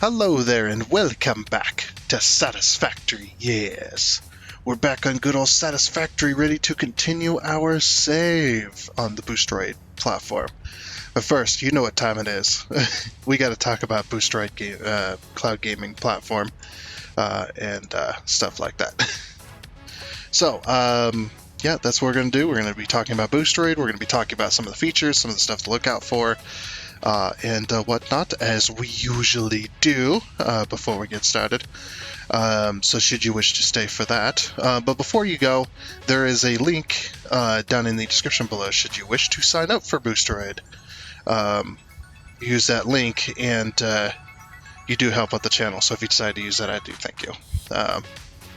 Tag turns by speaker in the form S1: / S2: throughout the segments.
S1: Hello there and welcome back to Satisfactory. Yes, we're back on good old Satisfactory, ready to continue our save on the Boosteroid platform. But first, you know what time it is. We got to talk about Boosteroid cloud gaming platform and stuff like that. So, yeah, that's what we're going to do. We're going to be talking about Boosteroid. We're going to be talking about some of the features, some of the stuff to look out for, and whatnot, as we usually do before we get started. So should you wish to stay for that. But before you go, there is a link down in the description below should you wish to sign up for Boosteroid. Use that link, and you do help out the channel. So if you decide to use that, I do thank you.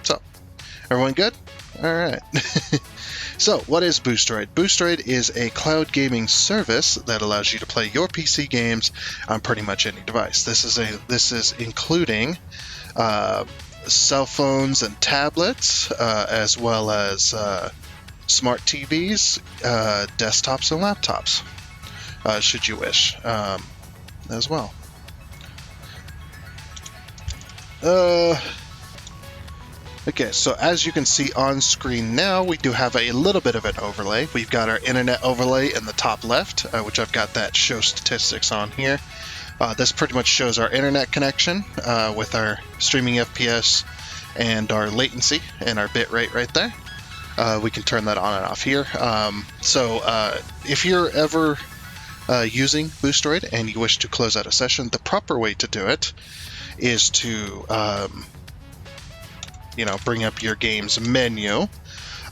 S1: So, everyone good? All right. So, what is Boosteroid? Boosteroid is a cloud gaming service that allows you to play your PC games on pretty much any device. This is including cell phones and tablets, as well as smart TVs, desktops, and laptops, should you wish, as well. Okay, so as you can see on screen now, we do have a little bit of an overlay. We've got our internet overlay in the top left, which I've got that show statistics on here. This pretty much shows our internet connection with our streaming FPS and our latency and our bit rate right there. We can turn that on and off here. So if you're ever using Boosteroid and you wish to close out a session, the proper way to do it is to bring up your game's menu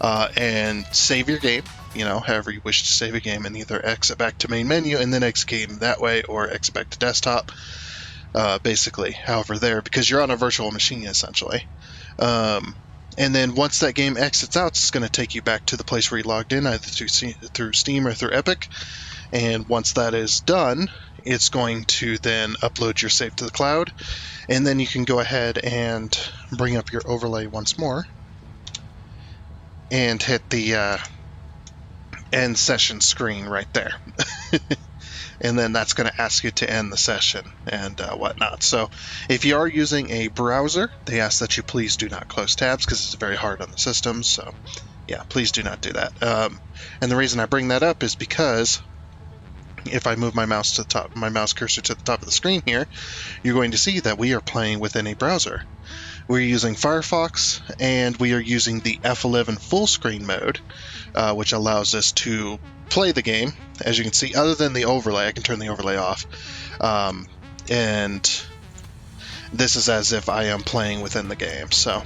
S1: and save your game, however you wish to save a game, and either exit back to main menu and then exit game that way, or exit back to desktop, basically, however there, because you're on a virtual machine, essentially. And then once that game exits out, it's going to take you back to the place where you logged in, either through Steam or through Epic, and once that is done, it's going to then upload your save to the cloud, and then you can go ahead and bring up your overlay once more and hit the end session screen right there. And then that's going to ask you to end the session and whatnot. So if you are using a browser, they ask that you please do not close tabs because it's very hard on the system. So yeah, please do not do that. And the reason I bring that up is because if I move my mouse cursor to the top of the screen here, you're going to see that we are playing within a browser. We're using Firefox, and we are using the F11 full screen mode, which allows us to play the game. As you can see, other than the overlay, I can turn the overlay off. And this is as if I am playing within the game. So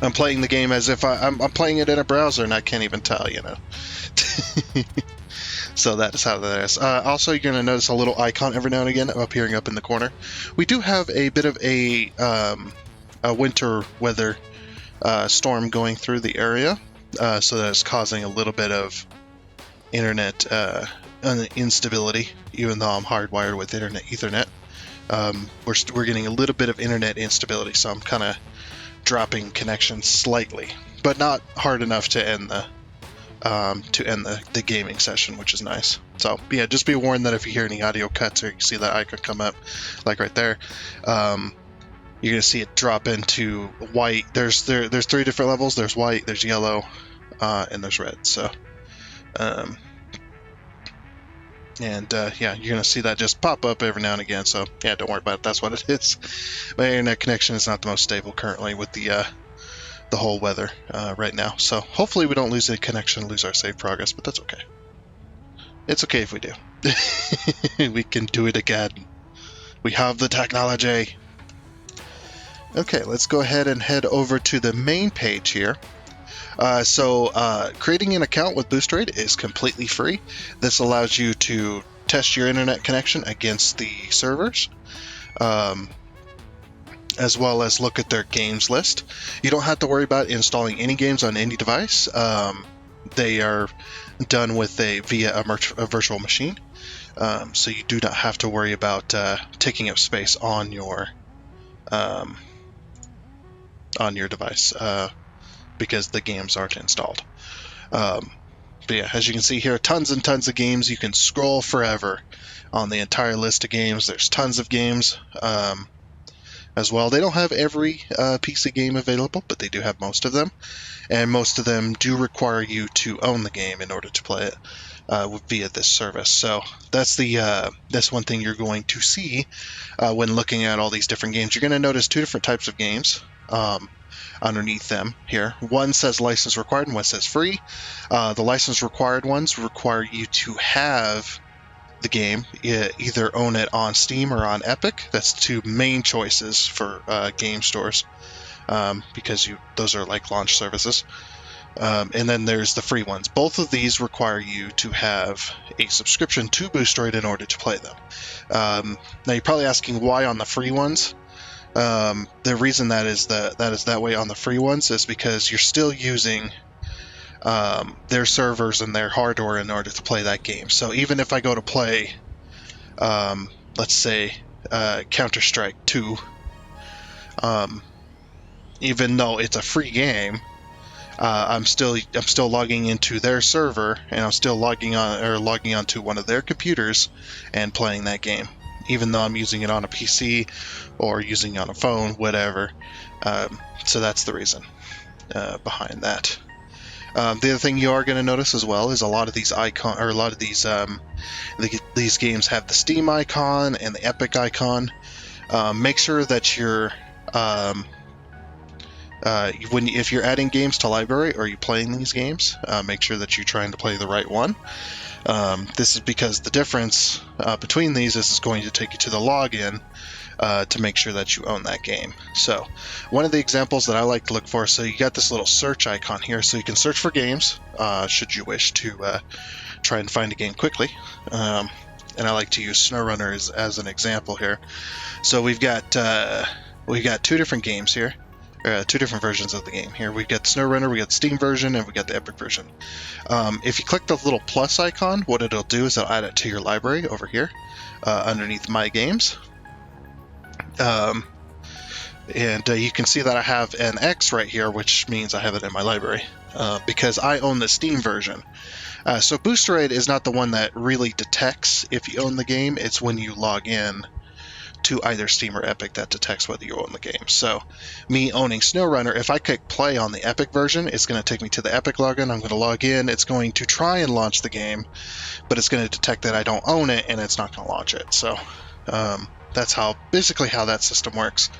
S1: I'm playing the game as if I'm playing it in a browser, and I can't even tell, So that is how that is. Also, you're going to notice a little icon every now and again appearing up in the corner. We do have a bit of a winter weather storm going through the area, so that is causing a little bit of internet instability, even though I'm hardwired with Ethernet. We're getting a little bit of internet instability, so I'm kind of dropping connection slightly, but not hard enough to end the gaming session, which is nice. So yeah, just be warned that if you hear any audio cuts or you see that icon come up, like right there, you're gonna see it drop into white. There's 3 different levels. There's white, there's yellow, and there's red. So yeah, you're gonna see that just pop up every now and again. So yeah, don't worry about it. That's what it is. My internet connection is not the most stable currently with the whole weather right now. So hopefully we don't lose the connection, lose our save progress, but that's okay. It's okay if we do. We can do it again. We have the technology. Okay, let's go ahead and head over to the main page here. So creating an account with Boosteroid is completely free. This allows you to test your internet connection against the servers, as well as look at their games list. You don't have to worry about installing any games on any device. They are done via a virtual machine, so you do not have to worry about taking up space on your device because the games aren't installed. But yeah, as you can see here, tons and tons of games. You can scroll forever on the entire list of games. There's tons of games as well. They don't have every PC game available, but they do have most of them. And most of them do require you to own the game in order to play it via this service. So that's one thing you're going to see when looking at all these different games. You're going to notice two different types of games underneath them here. One says license required and one says free. The license required ones require you to have the game, either own it on Steam or on Epic. That's two main choices for game stores, because those are like launch services. And then there's the free ones. Both of these require you to have a subscription to Boosteroid in order to play them. Now you're probably asking why on the free ones. The reason that is that way on the free ones is because you're still using their servers and their hardware in order to play that game. So even if I go to play, let's say Counter-Strike 2, even though it's a free game, I'm still logging into their server, and I'm still logging onto one of their computers and playing that game, even though I'm using it on a PC or using it on a phone, whatever. So that's the reason behind that. The other thing you are going to notice as well is a lot of these these games have the Steam icon and the Epic icon. Make sure that you're if you're adding games to library or you're playing these games, make sure that you're trying to play the right one. This is because the difference between these is going to take you to the login to make sure that you own that game. So one of the examples that I like to look for, so you got this little search icon here, so you can search for games should you wish to try and find a game quickly. And I like to use SnowRunner as an example here. So we've got two different games here. Two different versions of the game here. We've got the SnowRunner, we got the Steam version, and we got the Epic version. If you click the little plus icon, what it'll do is it'll add it to your library over here underneath My Games. And you can see that I have an X right here, which means I have it in my library because I own the Steam version. So Boosteroid is not the one that really detects if you own the game. It's when you log in to either Steam or Epic that detects whether you own the game. So me owning SnowRunner, if I click play on the Epic version, it's going to take me to the Epic login. I'm going to log in. It's going to try and launch the game, but it's going to detect that I don't own it, and it's not going to launch it. So that's basically how that system works.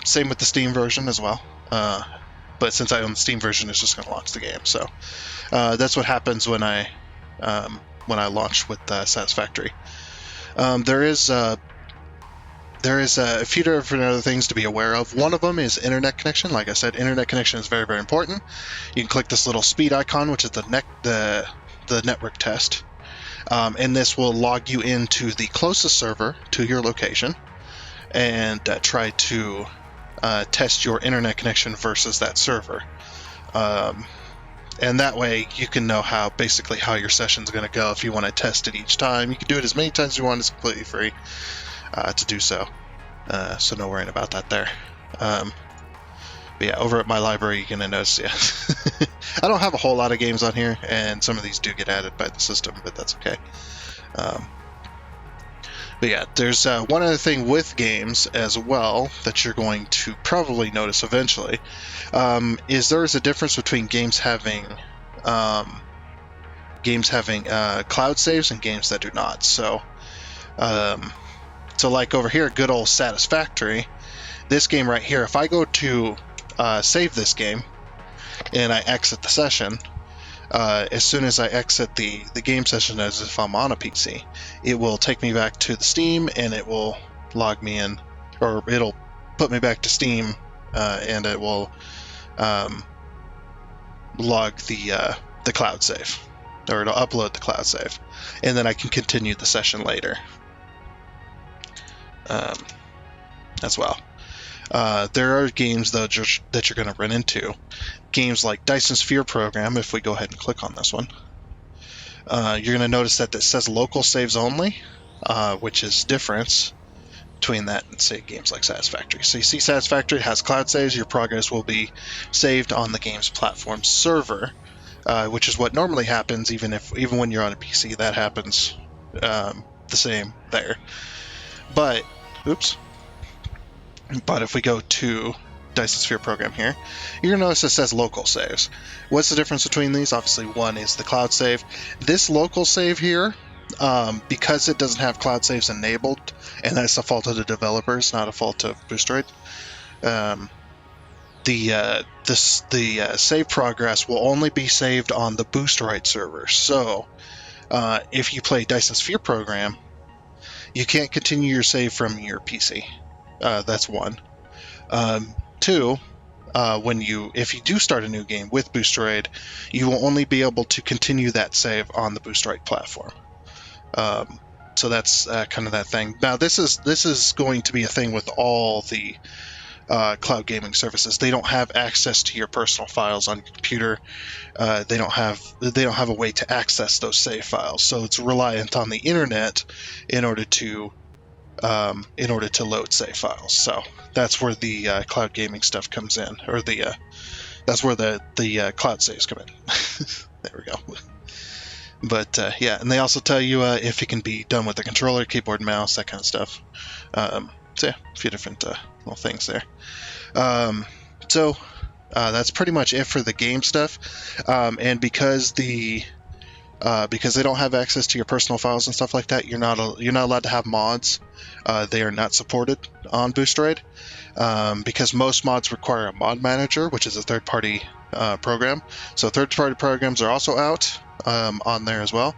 S1: Same with the Steam version as well. But since I own the Steam version, it's just going to launch the game. So that's what happens when I launch with Satisfactory. There is a few different other things to be aware of. One of them is internet connection. Like I said, internet connection is very, very important. You can click this little speed icon, which is the network test, and this will log you into the closest server to your location and try to test your internet connection versus that server. And that way you can know basically how your session is going to go. If you want to test it each time, you can do it as many times as you want. It's completely free to do so. So no worrying about that there. But yeah, over at my library, you're going to notice, yeah, I don't have a whole lot of games on here, and some of these do get added by the system, but that's okay. But yeah, there's one other thing with games as well that you're going to probably notice eventually, is there is a difference between games having cloud saves and games that do not. So like over here, good old Satisfactory, this game right here, if I go to save this game and I exit the session, as soon as I exit the game session as if I'm on a PC, it will take me back to the Steam and it will log me in, or it'll put me back to Steam and it will log the cloud save, or it'll upload the cloud save, and then I can continue the session later as well. There are games though that you're going to run into. Games like Dyson Sphere Program, if we go ahead and click on this one, you're going to notice that it says local saves only, which is difference between that and, say, games like Satisfactory. So you see Satisfactory has cloud saves. Your progress will be saved on the game's platform server. which is what normally happens. Even when you're on a PC, that happens the same there. But oops. But if we go to Dyson Sphere program here, you're going to notice it says local saves. What's the difference between these? Obviously, one is the cloud save. This local save here, because it doesn't have cloud saves enabled, and that's a fault of the developers, not a fault of Boosteroid, the save progress will only be saved on the Boosteroid server. So if you play Dyson Sphere program, you can't continue your save from your PC. That's one. Two, if you do start a new game with Boosteroid, you will only be able to continue that save on the Boosteroid platform. So that's kind of that thing. Now this is going to be a thing with all the cloud gaming services. They don't have access to your personal files on your computer. They don't have a way to access those save files. So it's reliant on the internet in order to load save files. So that's where the cloud gaming stuff comes in, or that's where the cloud saves come in. There we go. But yeah, and they also tell you if it can be done with a controller, keyboard, and mouse, that kind of stuff. So yeah, a few different little things there. So that's pretty much it for the game stuff. And because they don't have access to your personal files and stuff like that, you're not allowed to have mods. They are not supported on Boosteroid because most mods require a mod manager, which is a third-party program. So third-party programs are also out on there as well.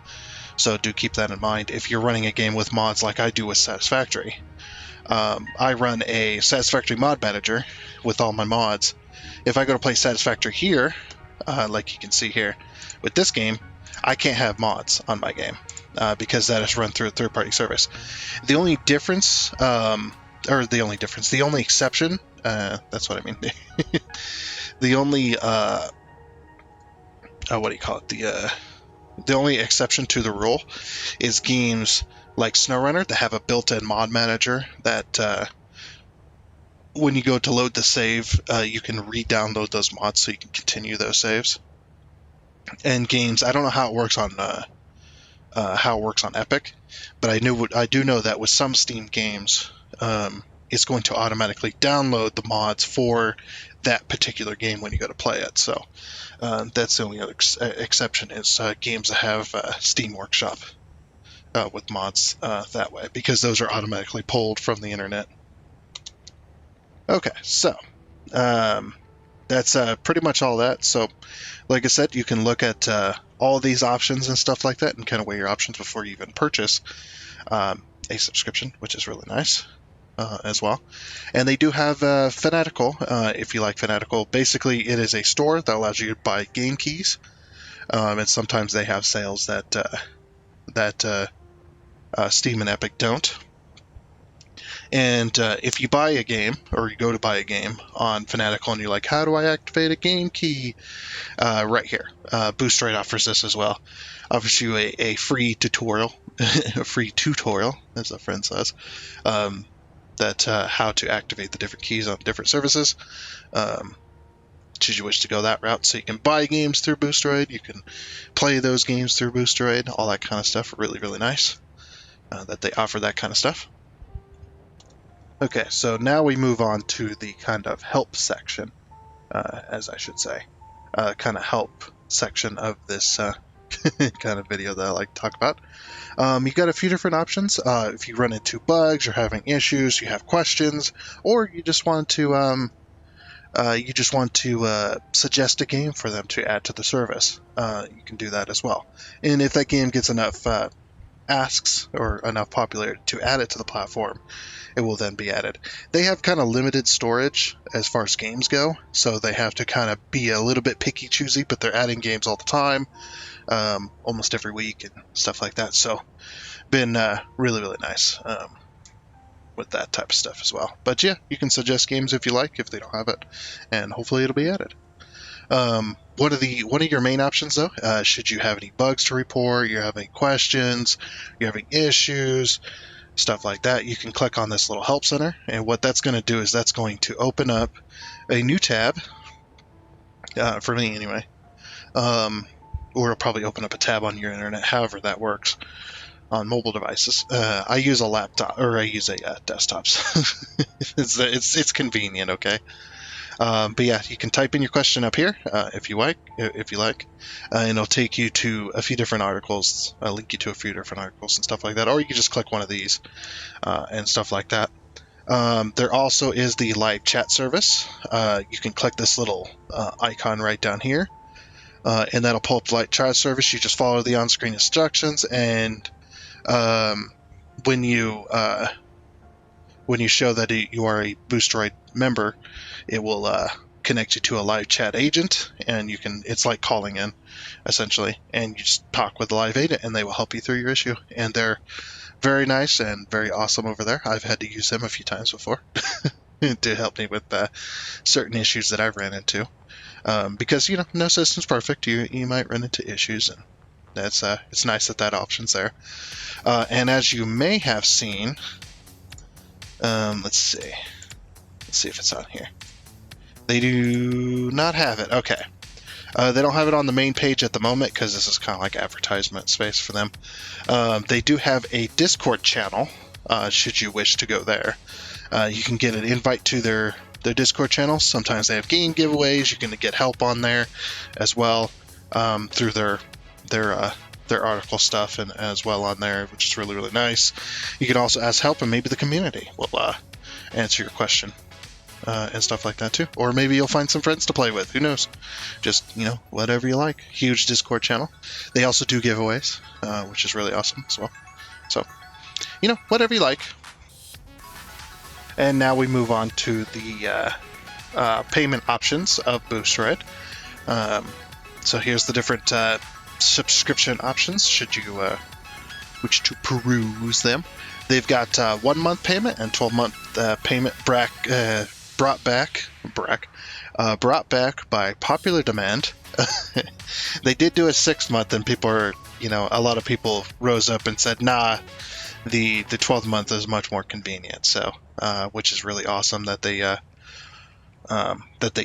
S1: So do keep that in mind if you're running a game with mods like I do with Satisfactory. I run a Satisfactory mod manager with all my mods. If I go to play Satisfactory here, like you can see here with this game, I can't have mods on my game because that is run through a third-party service. The only exception, that's what I mean. The only, what do you call it? The only exception to the rule is games like SnowRunner that have a built-in mod manager that when you go to load the save, you can re-download those mods so you can continue those saves. And games, I don't know how it works on Epic, but I do know that with some Steam games, it's going to automatically download the mods for that particular game when you go to play it. So that's the only other exception is games that have Steam Workshop with mods that way, because those are automatically pulled from the internet. Okay, so that's pretty much all that. So like I said, you can look at all these options and stuff like that and kind of weigh your options before you even purchase a subscription, which is really nice as well. And they do have Fanatical, if you like Fanatical. Basically, it is a store that allows you to buy game keys, and sometimes they have sales that Steam and Epic don't. And if you buy a game, or you go to buy a game on Fanatical and you're like, how do I activate a game key? Right here. Boosteroid offers this as well. Offers you a free tutorial, as a friend says, that how to activate the different keys on different services. Should you wish to go that route. So you can buy games through Boosteroid, you can play those games through Boosteroid, all that kind of stuff. Really, really nice that they offer that kind of stuff. Okay, so now we move on to the kind of help section, as I should say. Kind of help section of this kind of video that I like to talk about. You've got a few different options. If you run into bugs, you're having issues, you have questions, or you just want to suggest a game for them to add to the service, you can do that as well. And if that game gets enough asks or enough popularity to add it to the platform, it will then be added. They have kind of limited storage as far as games go, so they have to kind of be a little bit picky choosy, but they're adding games all the time, almost every week and stuff like that. So been really, really nice with that type of stuff as well. But yeah, you can suggest games if you like, if they don't have it, and hopefully it'll be added. One of your main options though, should you have any bugs to report, you're having questions, you're having issues, stuff like that, you can click on this little help center, and what that's going to do is that's going to open up a new tab, for me anyway, or it'll probably open up a tab on your internet, however that works on mobile devices. I use a laptop, or I use a desktop. It's convenient, okay? But yeah, you can type in your question up here if you like, and it'll take you to a few different articles, link you to a few different articles and stuff like that, or you can just click one of these and stuff like that. There also is the live chat service. You can click this little icon right down here, and that'll pull up the live chat service. You just follow the on-screen instructions, and when you show that you are a Boosteroid member, it will connect you to a live chat agent, and it's like calling in, essentially, and you just talk with the live agent, and they will help you through your issue. And they're very nice and very awesome over there. I've had to use them a few times before to help me with certain issues that I've ran into. Because, no system's perfect. You might run into issues, and it's nice that option's there. And as you may have seen, let's see if it's on here. They do not have it. Okay. They don't have it on the main page at the moment because this is kind of like advertisement space for them. They do have a Discord channel, should you wish to go there. You can get an invite to their Discord channel. Sometimes they have game giveaways. You can get help on there as well through their article stuff and as well on there, which is really, really nice. You can also ask help, and maybe the community will answer your question. And stuff like that too. Or maybe you'll find some friends to play with. Who knows? Just, whatever you like. Huge Discord channel. They also do giveaways, which is really awesome as well. So, whatever you like. And now we move on to the payment options of Boosteroid. So here's the different subscription options, should you wish to peruse them. They've got 1 month payment and 12-month payment brought back by popular demand. They did do a 6 month, and a lot of people rose up and said, nah, the 12th month is much more convenient. So, which is really awesome that they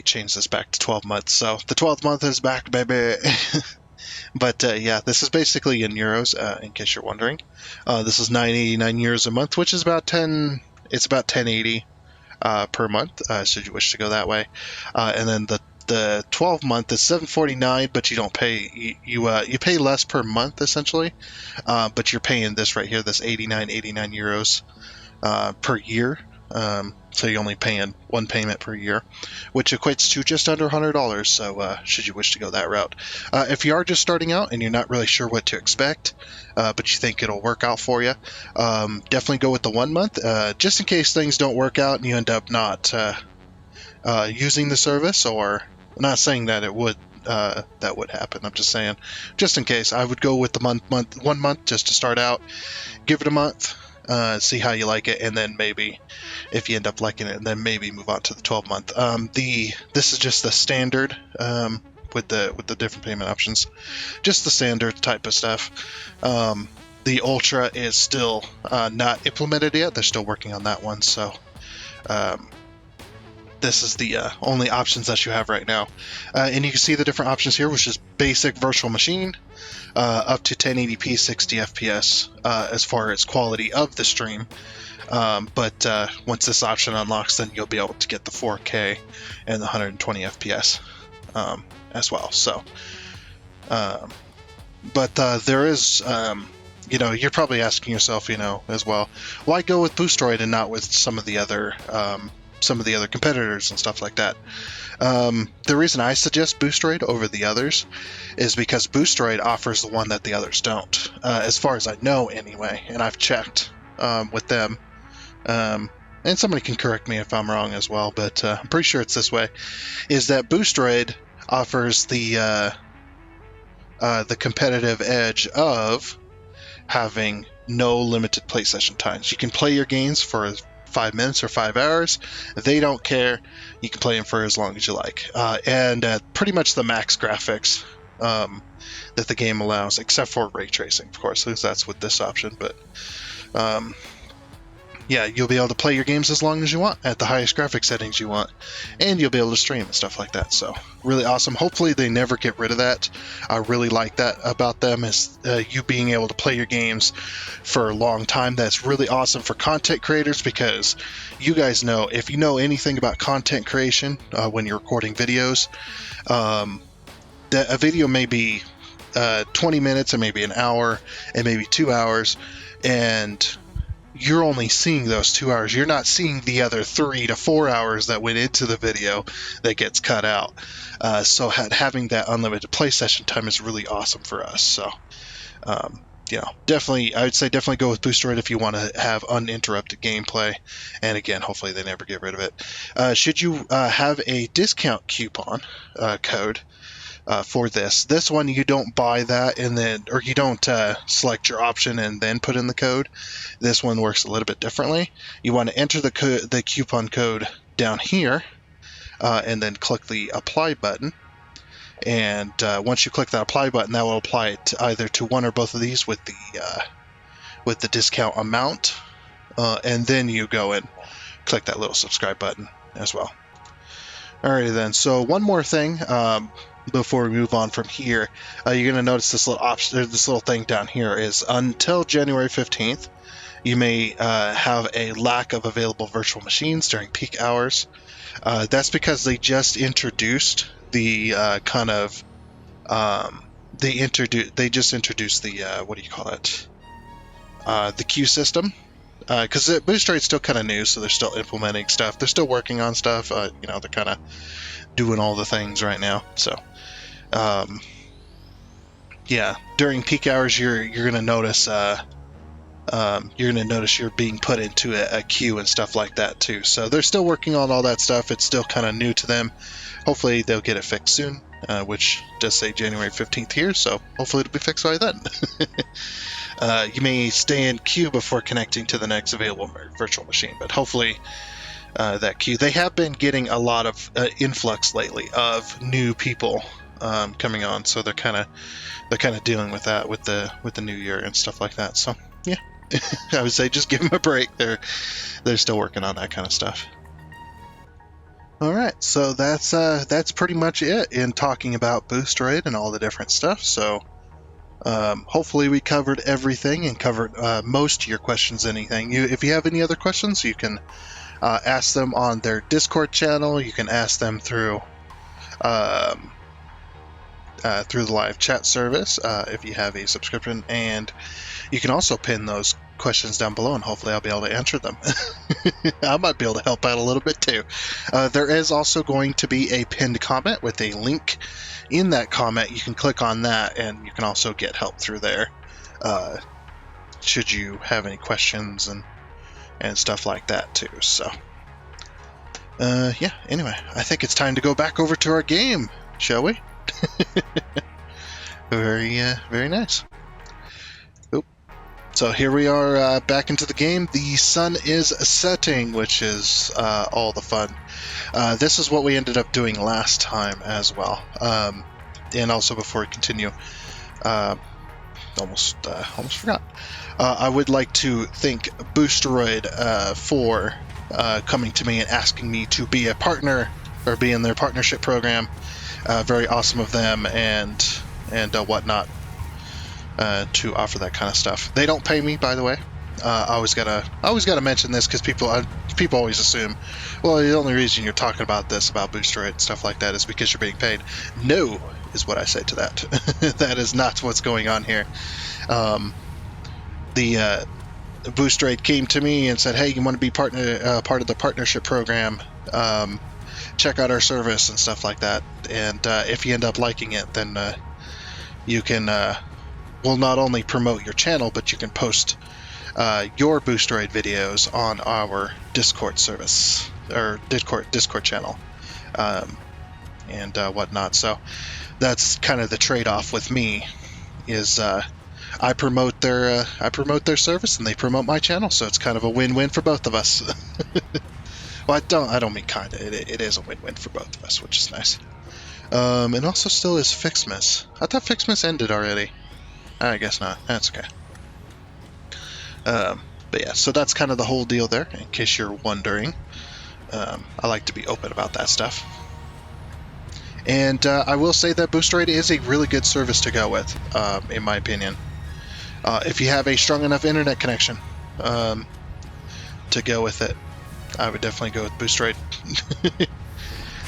S1: changed this back to 12 months. So the 12th month is back, baby. But yeah, this is basically in euros, in case you're wondering. This is 989 euros a month, which is about 1080 per month, should you wish to go that way. And then the 12 month is 749, but you don't pay, you pay less per month essentially, but you're paying this right here, this 89 euros per year. So you're only paying one payment per year, which equates to just under $100. So should you wish to go that route, if you are just starting out and you're not really sure what to expect, but you think it'll work out for you, definitely go with the 1 month, just in case things don't work out and you end up not using the service. Or I'm not saying that it would that would happen. I'm just saying, just in case, I would go with the 1 month just to start out. Give it a month. See how you like it, and then maybe if you end up liking it, and then maybe move on to the 12 month. This is just the standard with the different payment options, just the standard type of stuff. The Ultra is still not implemented yet. They're still working on that one. So this is the only options that you have right now, and you can see the different options here, which is basic virtual machine. Up to 1080p 60 FPS as far as quality of the stream, but once this option unlocks, then you'll be able to get the 4K and the 120 FPS as well. So but there is you're probably asking yourself as well, why go with Boosteroid and not with some of the other competitors and stuff like that. The reason I suggest Boosteroid over the others is because Boosteroid offers the one that the others don't, as far as I know anyway, and I've checked with them, and somebody can correct me if I'm wrong as well, but I'm pretty sure it's this way, is that Boosteroid offers the competitive edge of having no limited play session times. You can play your games for 5 minutes or 5 hours. They don't care. You can play them for as long as you like. And pretty much the max graphics that the game allows, except for ray tracing, of course, because that's with this option. But yeah, you'll be able to play your games as long as you want at the highest graphic settings you want, and you'll be able to stream and stuff like that. So really awesome. Hopefully they never get rid of that. I really like that about them, is you being able to play your games for a long time. That's really awesome for content creators, because you guys know, if you know anything about content creation, when you're recording videos, that a video may be 20 minutes, and maybe an hour, and maybe 2 hours, and you're only seeing those 2 hours. You're not seeing the other 3 to 4 hours that went into the video that gets cut out. So having that unlimited play session time is really awesome for us. So, definitely, I would say definitely go with Boosteroid if you want to have uninterrupted gameplay. And again, hopefully they never get rid of it. Should you have a discount coupon code for this one, you don't buy that and then, or you don't select your option and then put in the code. This one works a little bit differently. You want to enter the coupon code down here, and then click the apply button. And once you click that apply button, that will apply it either to one or both of these with the discount amount, and then you go and click that little subscribe button as well. Alrighty then. So one more thing. Before we move on from here, you're going to notice this little option, this little thing down here is until January 15th, you may have a lack of available virtual machines during peak hours. That's because they just introduced the they just introduced the what do you call it? The queue system. Because Boosteroid's still kind of new, so they're still implementing stuff. They're still working on stuff. They're kind of doing all the things right now. So, during peak hours, you're gonna notice you're being put into a queue and stuff like that too. So they're still working on all that stuff. It's still kind of new to them. Hopefully they'll get it fixed soon, which does say January 15th here. So hopefully it'll be fixed by then. You may stay in queue before connecting to the next available virtual machine, but hopefully that queue. They have been getting a lot of influx lately of new people coming on, so they're kind of dealing with that with the new year and stuff like that. So yeah, I would say just give them a break. They're still working on that kind of stuff. All right, so that's pretty much it in talking about Boosteroid and all the different stuff. So. Hopefully we covered everything and covered most of your questions. If you have any other questions, you can ask them on their Discord channel. You can ask them through the live chat service if you have a subscription, and you can also pin those questions down below, and hopefully I'll be able to answer them. I might be able to help out a little bit too. There is also going to be a pinned comment with a link. In that comment, you can click on that, and you can also get help through there should you have any questions and stuff like that too. So anyway, I think it's time to go back over to our game, shall we? Very nice. So here we are back into the game. The sun is setting, which is all the fun. This is what we ended up doing last time as well. And also, before we continue, almost forgot. I would like to thank Boosteroid for coming to me and asking me to be a partner or be in their partnership program. Very awesome of them and whatnot. To offer that kind of stuff. They don't pay me, by the way. I always gotta mention this because people always assume, well, the only reason you're talking about this, about Boosteroid and stuff like that, is because you're being paid. No, is what I say to that. That is not what's going on here. The Boosteroid came to me and said, hey, you want to be part of the partnership program? Check out our service and stuff like that. And if you end up liking it, then you can will not only promote your channel, but you can post your Boosteroid videos on our Discord service or Discord channel and whatnot. So that's kind of the trade-off with me. Is I promote their service and they promote my channel, so it's kind of a win-win for both of us. Well, I don't mean kind of. It is a win-win for both of us, which is nice. And also still is Ficsmas. I thought Ficsmas ended already. I guess not. That's okay. But yeah, so that's kind of the whole deal there, in case you're wondering. I like to be open about that stuff. And I will say that Boosteroid is a really good service to go with, in my opinion. If you have a strong enough internet connection to go with it, I would definitely go with Boosteroid.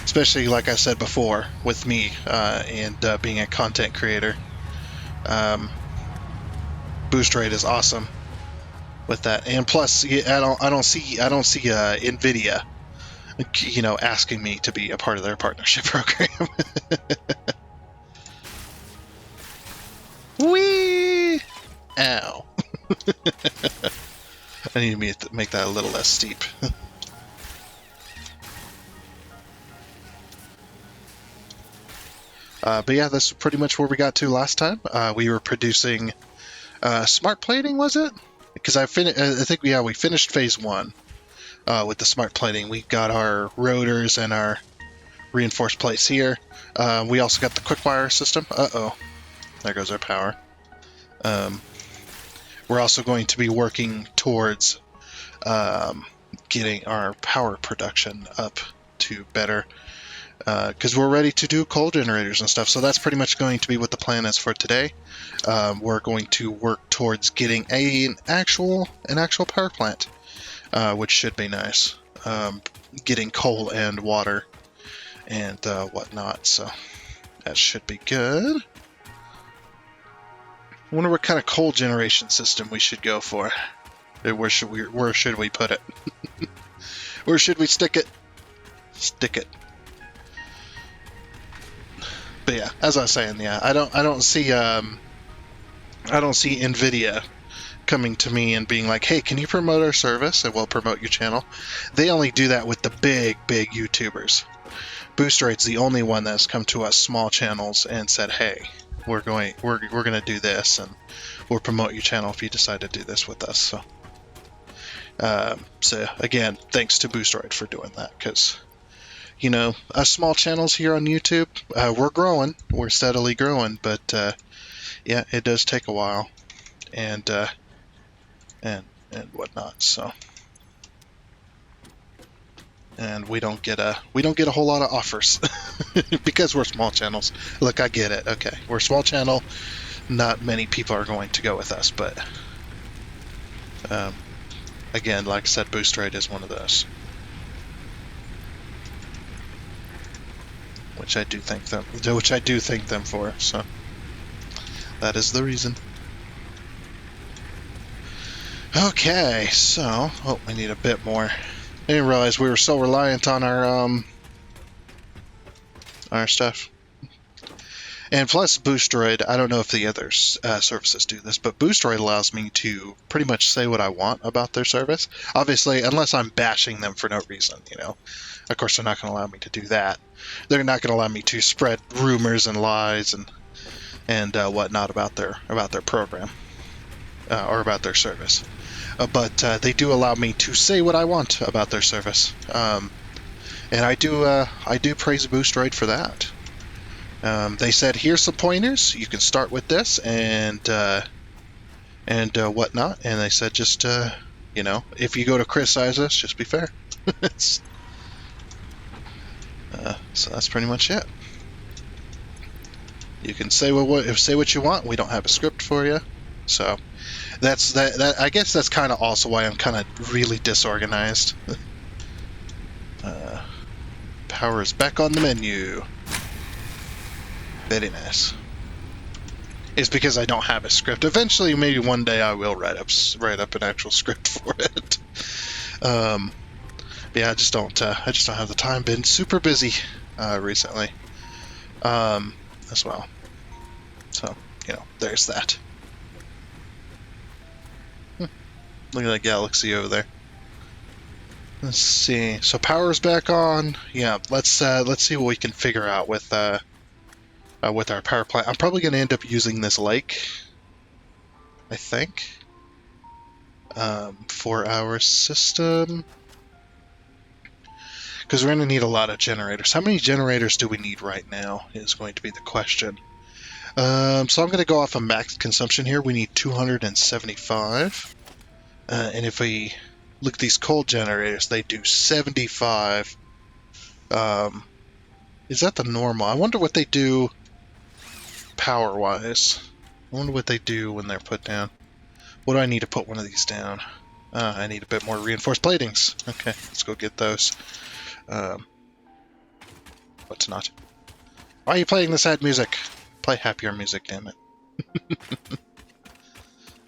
S1: Especially, like I said before, with me and being a content creator. Boosteroid is awesome with that, and plus, I don't see Nvidia, asking me to be a part of their partnership program. Whee! Ow! I need to make that a little less steep. But yeah, that's pretty much where we got to last time. We were producing smart plating, was it? Because I think we finished phase 1 with the smart plating. We got our rotors and our reinforced plates here. We also got the quick wire system. Uh-oh. There goes our power. We're also going to be working towards getting our power production up to better, because we're ready to do coal generators and stuff. So that's pretty much going to be what the plan is for today. We're going to work towards getting an actual power plant, which should be nice. Getting coal and water and whatnot. So that should be good. I wonder what kind of coal generation system we should go for. Where should we put it? Where should we stick it? Stick it. But yeah, as I was saying, yeah, I don't see Nvidia coming to me and being like, hey, can you promote our service and we'll promote your channel? They only do that with the big YouTubers. Boosteroid's the only one that's come to us small channels and said, hey, we're gonna do this and we'll promote your channel if you decide to do this with us. So again, thanks to Boosteroid for doing that, because us small channels here on YouTube, we're steadily growing, but yeah, it does take a while and whatnot. So, and we don't get a whole lot of offers because we're small channels. Look, I get it. Okay, we're a small channel. Not many people are going to go with us, but again, like I said, Boosteroid is one of those, which I do thank them for. So that is the reason. Okay, so we need a bit more. I didn't realize we were so reliant on our stuff. And plus, Boosteroid, I don't know if the other services do this, but Boosteroid allows me to pretty much say what I want about their service. Obviously, unless I'm bashing them for no reason, Of course, they're not going to allow me to do that. They're not going to allow me to spread rumors and lies and whatnot about their program or about their service. But they do allow me to say what I want about their service, and I do praise Boosteroid for that. They said, here's some pointers. You can start with this and whatnot. And they said, just if you go to criticize us, just be fair. So that's pretty much it. You can say what you want. We don't have a script for you, so that's that. I guess that's kind of also why I'm kind of really disorganized. Power is back on the menu. Very nice. It's because I don't have a script. Eventually, maybe one day I will write up an actual script for it. But yeah, I just don't have the time. Been super busy recently, as well. So there's that. Look at that galaxy over there. Let's see. So power's back on. Yeah, let's see what we can figure out with our power plant. I'm probably going to end up using this lake, I think, for our system, because we're going to need a lot of generators. How many generators do we need right now is going to be the question. So I'm going to go off of max consumption here. We need 275. And if we look at these coal generators, they do 75. Is that the normal? I wonder what they do power-wise. I wonder what they do when they're put down. What do I need to put one of these down? I need a bit more reinforced platings. Okay, let's go get those. What's not? Why are you playing the sad music? Play happier music, damn it.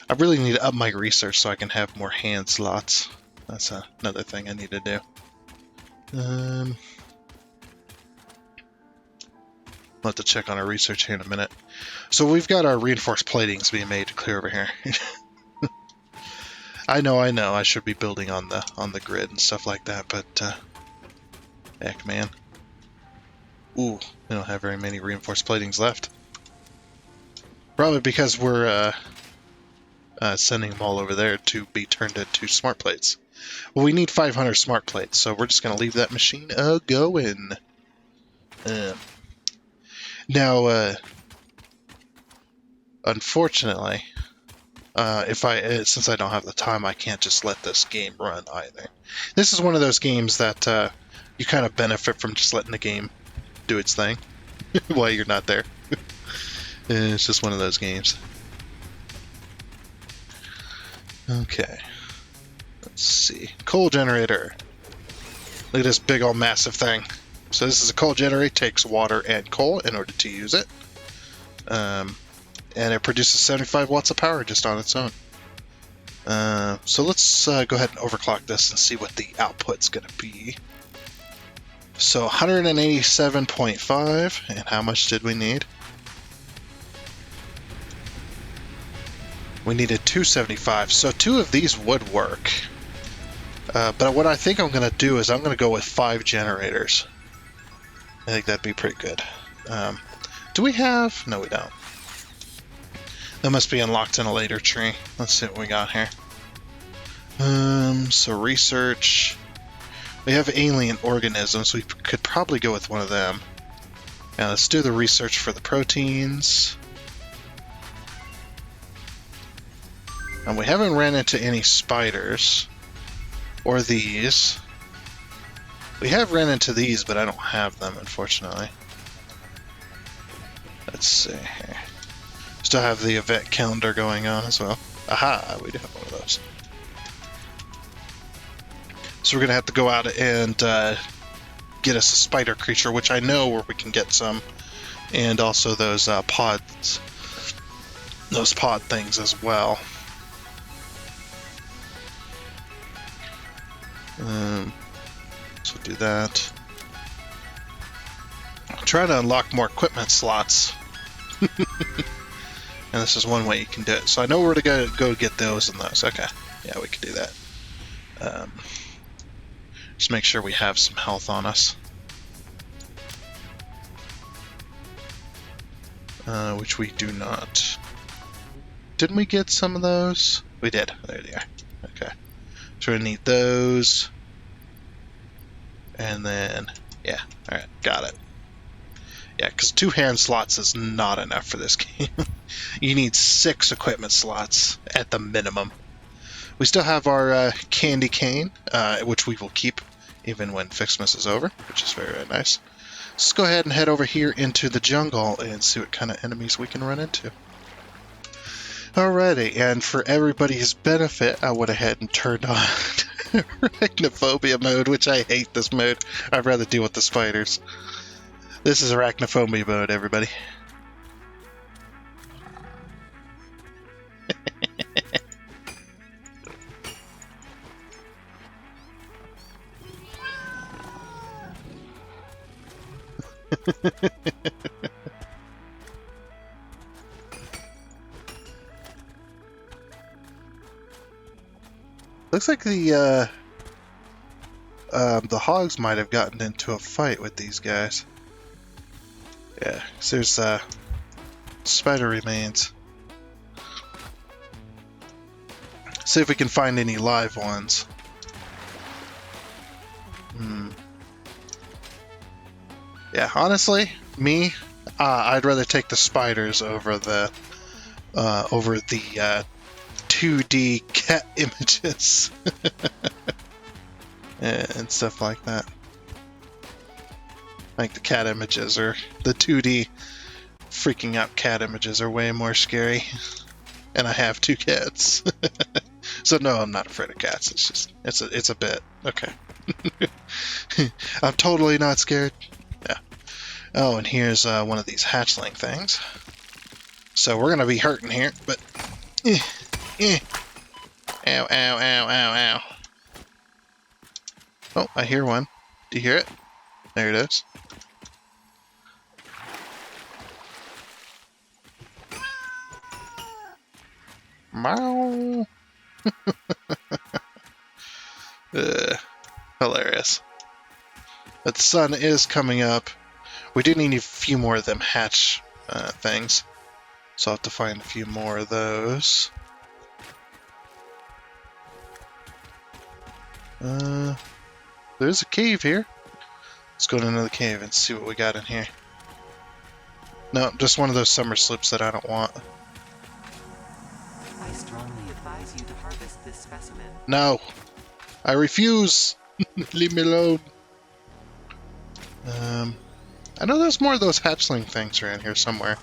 S1: I really need to up my research so I can have more hand slots. That's another thing I need to do. I'll have to check on our research here in a minute. So we've got our reinforced platings being made to clear over here. I know. I should be building on the grid and stuff like that, but heck, man. Ooh, we don't have very many reinforced platings left. Probably because we're sending them all over there to be turned into smart plates. Well, we need 500 smart plates, so we're just going to leave that machine going. Now, unfortunately, since I don't have the time, I can't just let this game run either. This is one of those games that you kind of benefit from just letting the game do its thing while you're not there. It's just one of those games. Okay. Let's see. Coal generator. Look at this big old massive thing. So this is a coal generator. Takes water and coal in order to use it. And it produces 75 watts of power just on its own. So let's go ahead and overclock this and see what the output's going to be. So 187.5, and how much did we need? We needed 275, so 2 of these would work. But what I think I'm going to do is I'm going to go with 5 generators. I think that'd be pretty good. Do we have? No, we don't. That must be unlocked in a later tree. Let's see what we got here. So research. We have alien organisms. We could probably go with one of them. Now let's do the research for the proteins. And we haven't ran into any spiders. Or these. We have ran into these, but I don't have them, unfortunately. Let's see here. Still have the event calendar going on as well. Aha, we do have one of those. So we're going to have to go out and get us a spider creature, which I know where we can get some. And also those pods. Those pod things as well. So do that. I'll try to unlock more equipment slots. And this is one way you can do it. So I know where to go get those and those. Okay. Yeah, we can do that. Just make sure we have some health on us. Which we do not. Didn't we get some of those? We did. There they are. Okay. So we need those. And then, yeah. Alright, got it. Yeah, because 2 hand slots is not enough for this game. You need 6 equipment slots at the minimum. We still have our candy cane, which we will keep even when Ficsmas is over, which is very, very nice. Let's go ahead and head over here into the jungle and see what kind of enemies we can run into. Alrighty, and for everybody's benefit, I went ahead and turned on Arachnophobia mode, which I hate this mode. I'd rather deal with the spiders. This is Arachnophobia mode, everybody. Looks like the hogs might have gotten into a fight with these guys. Yeah, 'cause there's spider remains. See if we can find any live ones. Yeah, honestly, I'd rather take the spiders over the 2D cat images and stuff like that. Like the cat images or the 2D freaking out cat images are way more scary. And I have 2 cats. So no, I'm not afraid of cats. It's just it's a bit. Okay. I'm totally not scared. Yeah. Oh, and here's one of these hatchling things. So we're gonna be hurting here, but ow, ow, ow, ow, ow. Oh, I hear one. Do you hear it? There it is. Meow. Hilarious. But the sun is coming up. We do need a few more of them hatch things. So I'll have to find a few more of those. There's a cave here. Let's go to another cave and see what we got in here. No, just one of those summer slips that I don't want.
S2: I strongly advise you to harvest this specimen.
S1: No! I refuse! Leave me alone. I know there's more of those hatchling things around here somewhere.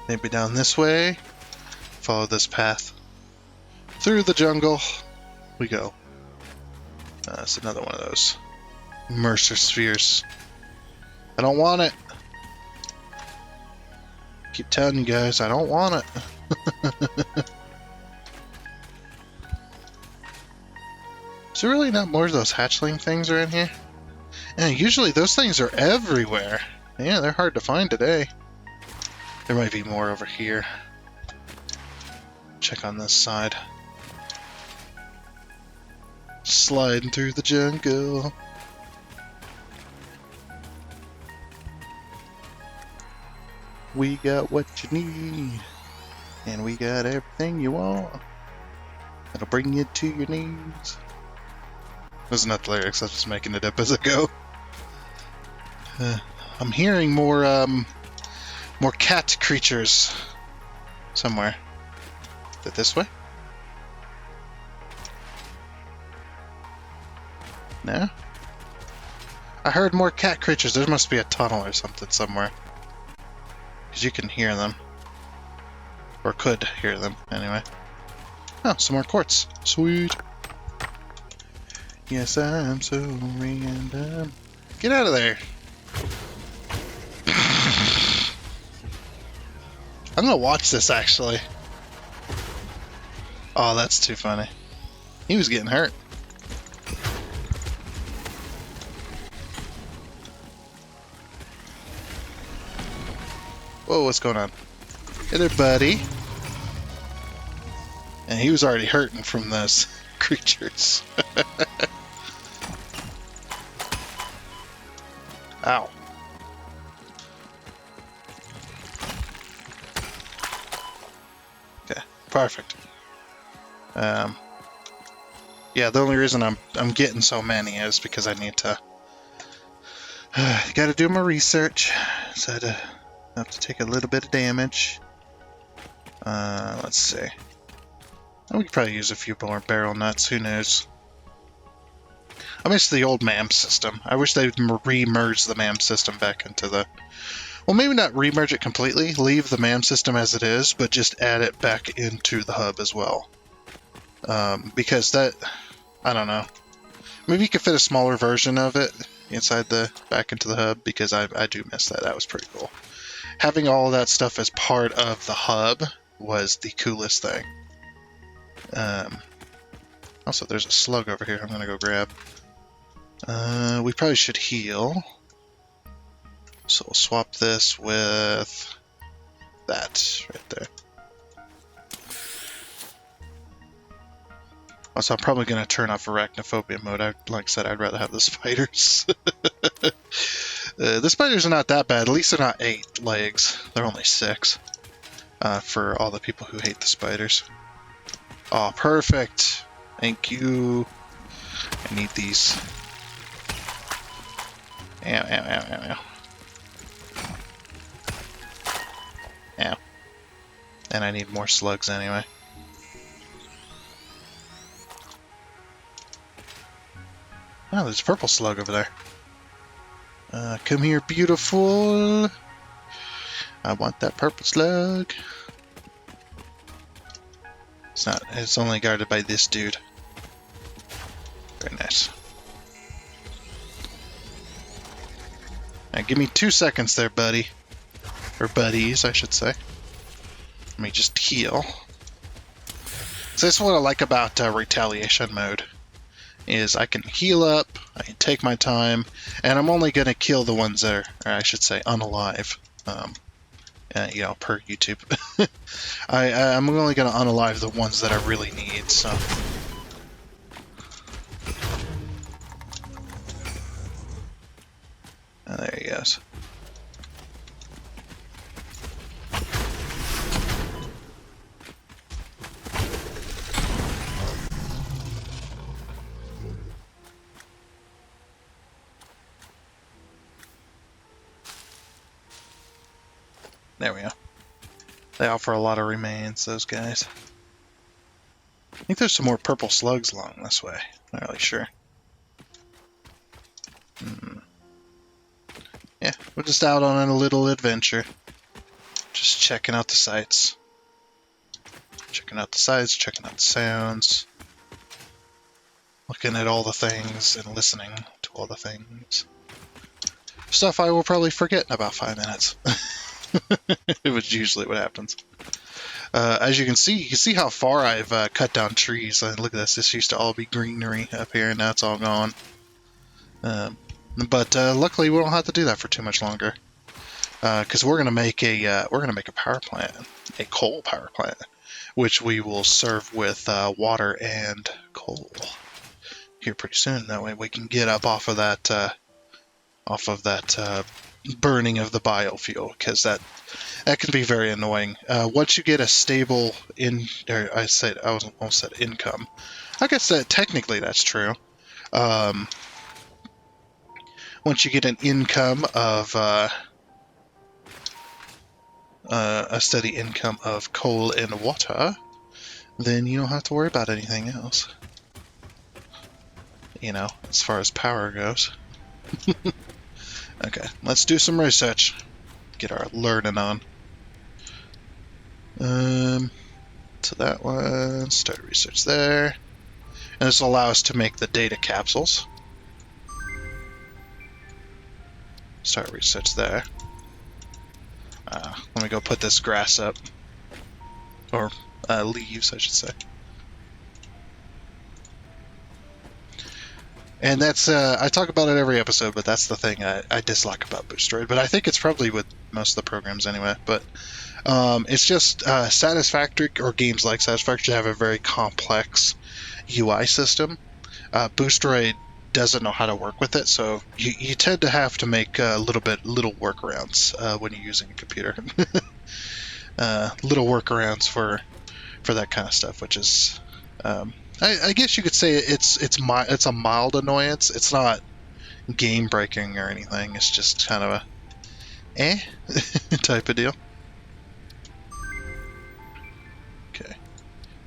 S1: Maybe down this way. Follow this path. Through the jungle we go. That's another one of those Mercer spheres. I don't want it. Keep telling you guys, I don't want it. Is there really not more of those hatchling things around here? Yeah, usually those things are everywhere. Yeah, they're hard to find today. There might be more over here. Check on this side. Sliding through the jungle. We got what you need. And we got everything you want. It'll bring you to your knees. Those are not the lyrics, I was just making it up as I go. I'm hearing more cat creatures somewhere. Is it this way? No? I heard more cat creatures. There must be a tunnel or something somewhere. Because you can hear them. Or could hear them, anyway. Oh, some more quartz. Sweet. Yes, I'm so random. Get out of there. I'm gonna watch this, actually. Oh, that's too funny. He was getting hurt. Whoa, what's going on? Hey there, buddy. And he was already hurting from those creatures. Ow. Okay, perfect. Yeah, the only reason I'm getting so many is because I need to gotta do my research. So I have to take a little bit of damage. Let's see. We could probably use a few more barrel nuts, who knows. I miss the old MAM system. I wish they'd re-merge the MAM system back into the... Well, maybe not re-merge it completely, leave the MAM system as it is, but just add it back into the hub as well. Because that... I don't know. Maybe you could fit a smaller version of it inside back into the hub, because I do miss that. That was pretty cool. Having all of that stuff as part of the hub was the coolest thing. Also, there's a slug over here I'm gonna go grab. We probably should heal. So we'll swap this with that right there. Also, I'm probably going to turn off arachnophobia mode. Like I said, I'd rather have the spiders. The spiders are not that bad. At least they're not 8 legs. They're only 6. For all the people who hate the spiders. Oh, perfect. Thank you. I need these. Ow, ow, ow, ow, ow. Ow. And I need more slugs anyway. Oh, there's a purple slug over there. Come here, beautiful. I want that purple slug. It's not. It's only guarded by this dude. Very nice. Now, give me 2 seconds there, buddy. Or buddies, I should say. Let me just heal. So that's what I like about retaliation mode. Is I can heal up, I can take my time, and I'm only going to kill the ones that are, or I should say, unalive. You know, per YouTube. I'm only going to unalive the ones that I really need, so... there he goes. There we go. They offer a lot of remains, those guys. I think there's some more purple slugs along this way. Not really sure. Yeah, we're just out on a little adventure. Just checking out the sights. Checking out the sights, checking out the sounds. Looking at all the things and listening to all the things. Stuff I will probably forget in about 5 minutes. Which is usually what happens. As you can see how far I've cut down trees. Look at this. This used to all be greenery up here, and now it's all gone. But luckily, we don't have to do that for too much longer, because we're gonna make a power plant, a coal power plant, which we will serve with water and coal here pretty soon. That way, we can get up off of that burning of the biofuel, because that can be very annoying. Once you get a stable almost said income. I guess that technically that's true. Once you get an income of a steady income of coal and water, then you don't have to worry about anything else. You know, as far as power goes. Okay, let's do some research. Get our learning on. So that one, start research there. And this will allow us to make the data capsules. Start research there. Let me go put this grass up. Or leaves, I should say. And that's, I talk about it every episode, but that's the thing I dislike about Boosteroid. But I think it's probably with most of the programs anyway. But it's just Satisfactory, or games like Satisfactory, have a very complex UI system. Boosteroid doesn't know how to work with it, so you tend to have to make little workarounds when you're using a computer. Little workarounds for that kind of stuff, which is... I guess you could say it's a mild annoyance. It's not game breaking or anything. It's just kind of a type of deal. Okay.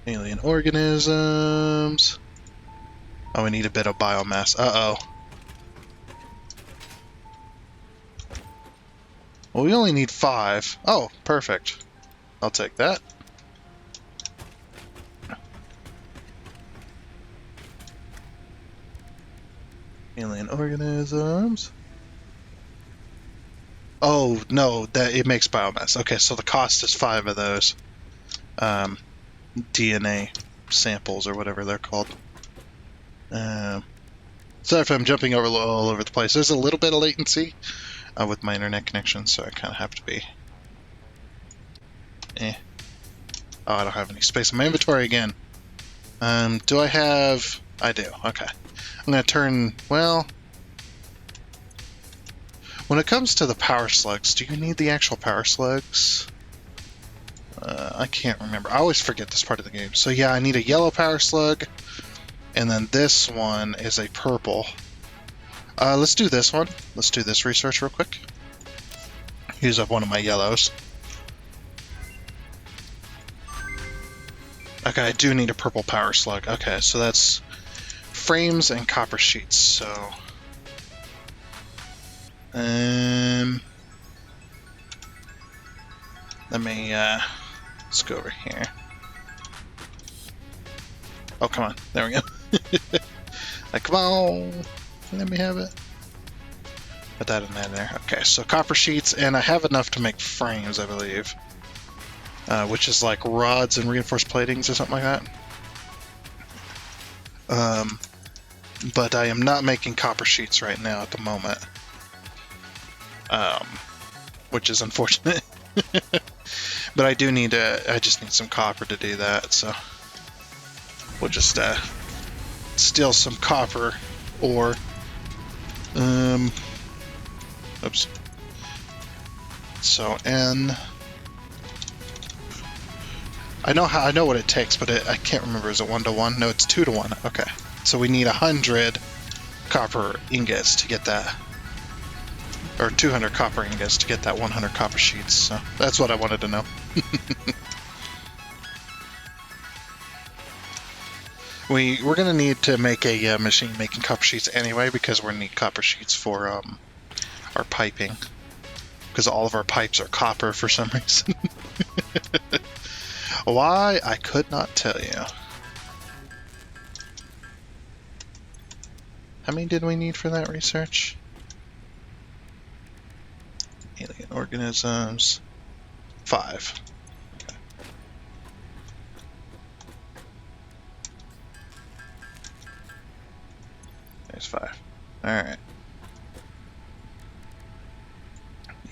S1: Alien organisms. Oh, we need a bit of biomass. Uh-oh. Well, we only need 5. Oh, perfect. I'll take that. Alien organisms. Oh, no, that it makes biomass. Okay, so the cost is 5 of those. DNA samples, or whatever they're called. Sorry if I'm jumping all over the place. There's a little bit of latency with my internet connection, so I kind of have to be... Oh, I don't have any space in my inventory again. Do I have... I do, okay. I'm going to turn... Well... When it comes to the power slugs, do you need the actual power slugs? I can't remember. I always forget this part of the game. So yeah, I need a yellow power slug. And then this one is a purple. Let's do this one. Let's do this research real quick. Use up one of my yellows. Okay, I do need a purple power slug. Okay, so that's frames and copper sheets. So, let me let's go over here. Oh, come on. There we go. Like, come on. Let me have it. Put that in there. Okay, so copper sheets, and I have enough to make frames, I believe. Which is like rods and reinforced platings or something like that. But I am not making copper sheets right now at the moment. Which is unfortunate. But I do need I just need some copper to do that, so we'll just steal some copper ore. Oops. So N. I know what it takes, but I can't remember. Is it 1 to 1? No, it's 2 to 1. Okay. So we need 100 copper ingots to get that, or 200 copper ingots to get that 100 copper sheets. So that's what I wanted to know. We're gonna need to make a machine making copper sheets anyway, because we're gonna need copper sheets for our piping, because all of our pipes are copper for some reason. Why? I could not tell you. How many did we need for that research? Alien organisms. 5. Okay. There's 5. Alright.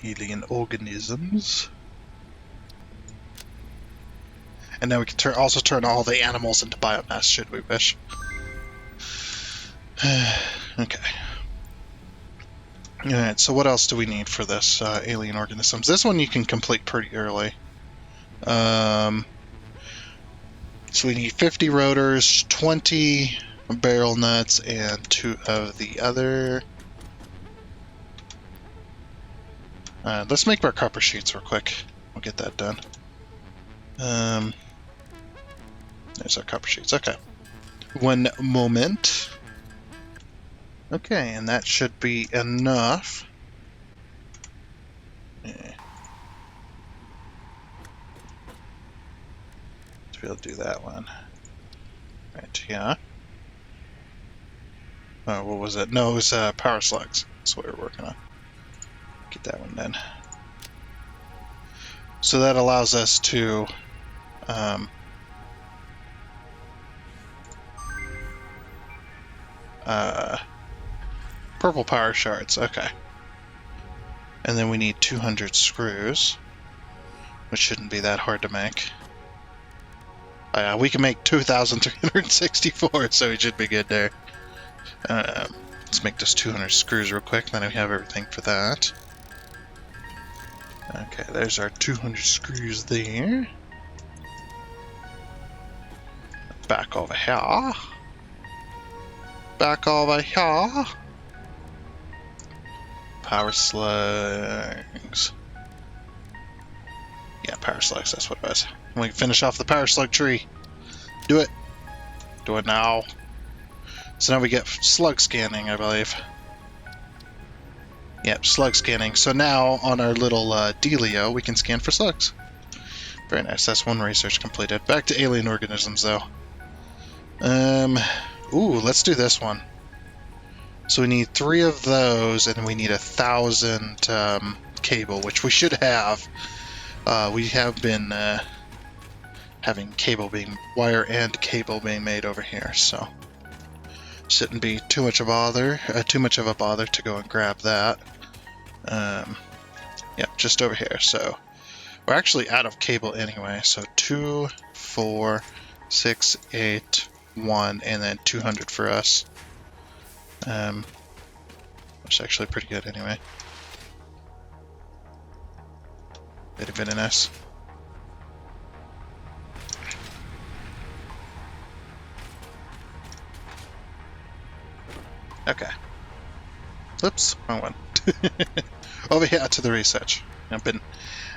S1: Alien organisms. And now we can also turn all the animals into biomass, should we wish. Okay. Alright, so what else do we need for this alien organisms? This one you can complete pretty early. So we need 50 rotors, 20 barrel nuts, and 2 of the other. Let's make our copper sheets real quick. We'll get that done. There's our copper sheets. Okay. One moment. Okay, and that should be enough. Yeah. To be able to do that one. Right here. Oh, what was it? No, it was power slugs. That's what we're working on. Get that one done. So that allows us to purple power shards. Okay. And then we need 200 screws, which shouldn't be that hard to make. We can make 2,364, so we should be good there. Let's make this 200 screws real quick, then we have everything for that. Okay, there's our 200 screws there. Back over here. Back over here. Power slugs. Yeah, power slugs, that's what it was. We can finish off the power slug tree. Do it. Do it now. So now we get slug scanning, I believe. Yep, slug scanning. So now on our little dealio, we can scan for slugs. Very nice. That's one research completed. Back to alien organisms, though. Ooh, let's do this one. So we need 3 of those, and we need 1,000 cable, which we should have. We have been having wire and cable being made over here, so shouldn't be too much of a bother to go and grab that. Yep, just over here. So we're actually out of cable anyway. So 2, 4, 6, 8, 1, and then 200 for us. Which is actually pretty good anyway. Very nice. Okay. Oops, wrong one. Over here to the research. I've been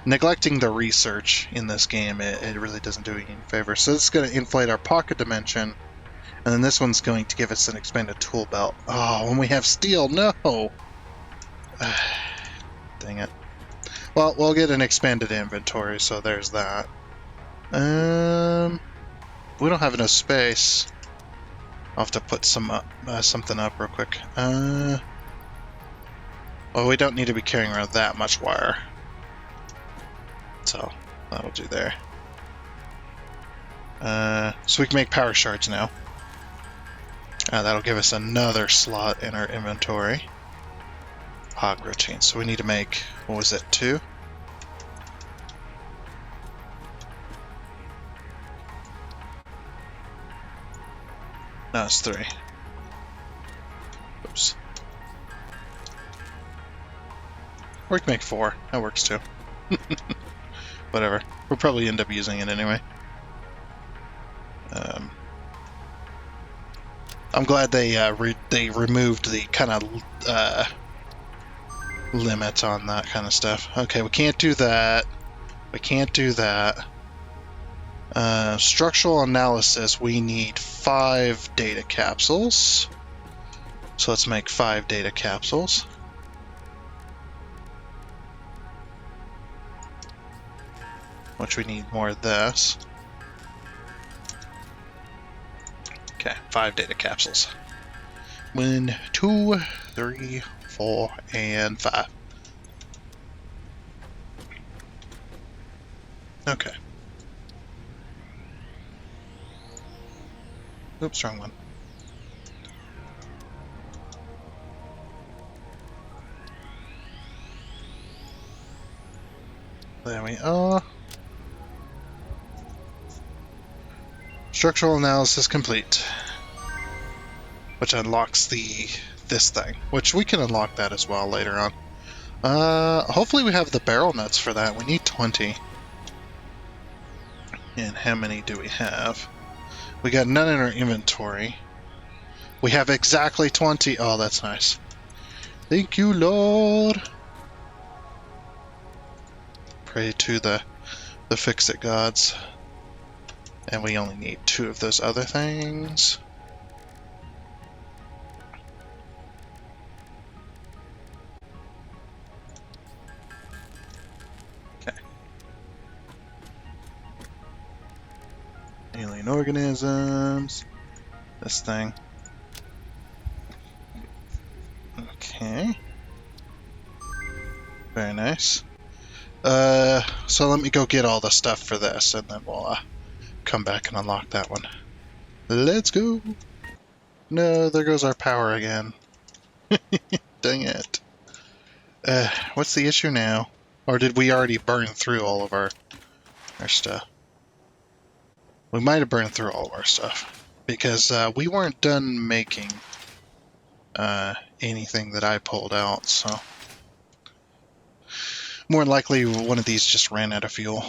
S1: neglecting the research in this game. It really doesn't do any favor. So this is going to inflate our pocket dimension, and then this one's going to give us an expanded tool belt. Oh, when we have steel, no! Dang it. Well, we'll get an expanded inventory, so there's that. We don't have enough space. I'll have to put something up real quick. Well, we don't need to be carrying around that much wire. So, that'll do there. So we can make power shards now. That'll give us another slot in our inventory. Hog routine. So we need to make, what was it, 2? No, it's 3. Oops. Or we can make 4. That works too. Whatever. We'll probably end up using it anyway. I'm glad they removed the kind of limit on that kind of stuff. Okay, we can't do that. We can't do that. Structural analysis, we need 5 data capsules. So let's make 5 data capsules. Which we need more of this. Okay, 5 data capsules. 1, 2, 3, 4, and 5. Okay. Oops, wrong one. There we are. Structural analysis complete. Which unlocks this thing. Which we can unlock that as well later on. Hopefully we have the barrel nuts for that. We need 20. And how many do we have? We got none in our inventory. We have exactly 20. Oh, that's nice. Thank you, Lord. Pray to the Fix-It gods. And we only need 2 of those other things. Okay. Alien organisms. This thing. Okay. Very nice. So let me go get all the stuff for this, and then we'll come back and unlock that one. Let's go! No, there goes our power again. Dang it. What's the issue now? Or did we already burn through all of our stuff? We might have burned through all of our stuff. Because we weren't done making anything that I pulled out, so... More than likely, one of these just ran out of fuel.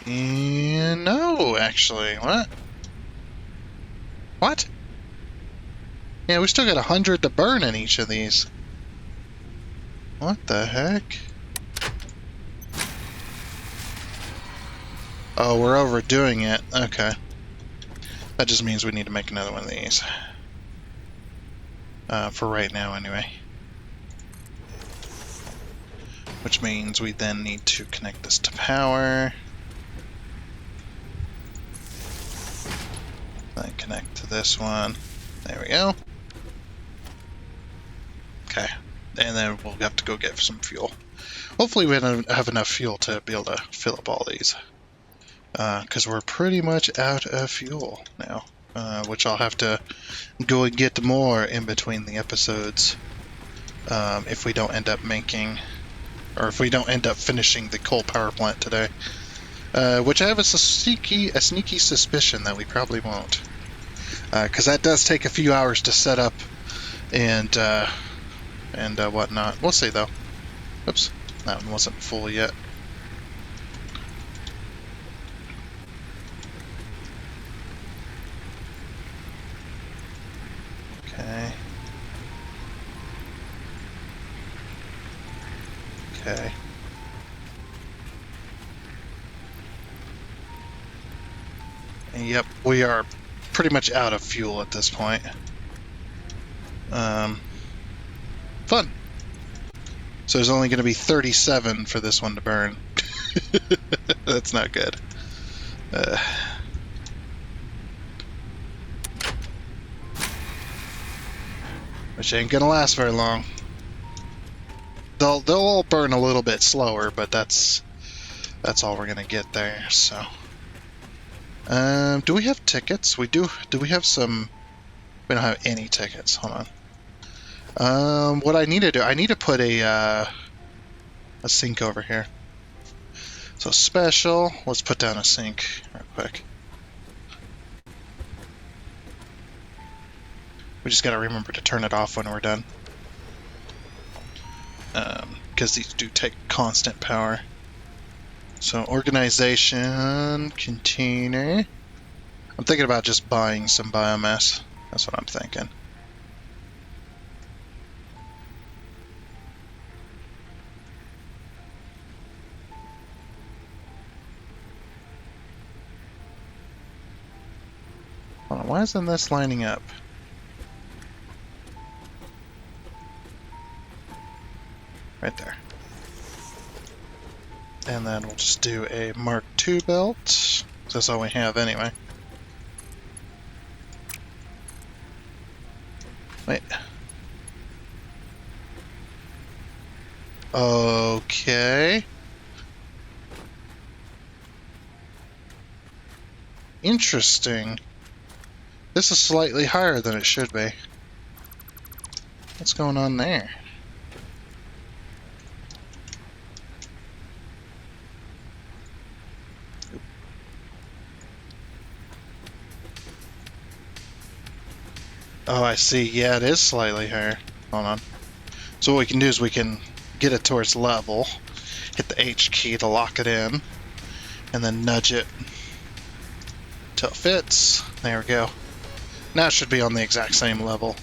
S1: And no, actually. What? What? Yeah, we still got 100 to burn in each of these. What the heck? Oh, we're overdoing it. Okay. That just means we need to make another one of these. For right now, anyway. Which means we then need to connect this to power. Then connect to this one. There we go. Okay. And then we'll have to go get some fuel. Hopefully we have enough fuel to be able to fill up all these. Because we're pretty much out of fuel now. Which I'll have to go and get more in between the episodes. If we don't end up making... Or if we don't end up finishing the coal power plant today. Which I have a sneaky suspicion that we probably won't. Because that does take a few hours to set up and whatnot. We'll see though. Oops, that one wasn't full yet. Okay. Okay. Yep, we are pretty much out of fuel at this point. Fun. So there's only going to be 37 for this one to burn. That's not good. Which ain't gonna last very long. They'll all burn a little bit slower, but that's all we're gonna get there. So, do we have tickets? We do. Do we have some? We don't have any tickets. Hold on. What I need to do? I need to put a sink over here. So special. Let's put down a sink real quick. We just gotta remember to turn it off when we're done. Because these do take constant power. So organization, container. I'm thinking about just buying some biomass. That's what I'm thinking. Hold on, why isn't this lining up? Right there. And then we'll just do a Mark II belt. That's all we have anyway. Wait. Okay. Interesting. This is slightly higher than it should be. What's going on there? Oh, I see. Yeah, it is slightly higher. Hold on. So what we can do is we can get it towards level, hit the H key to lock it in, and then nudge it till it fits. There we go. Now it should be on the exact same level.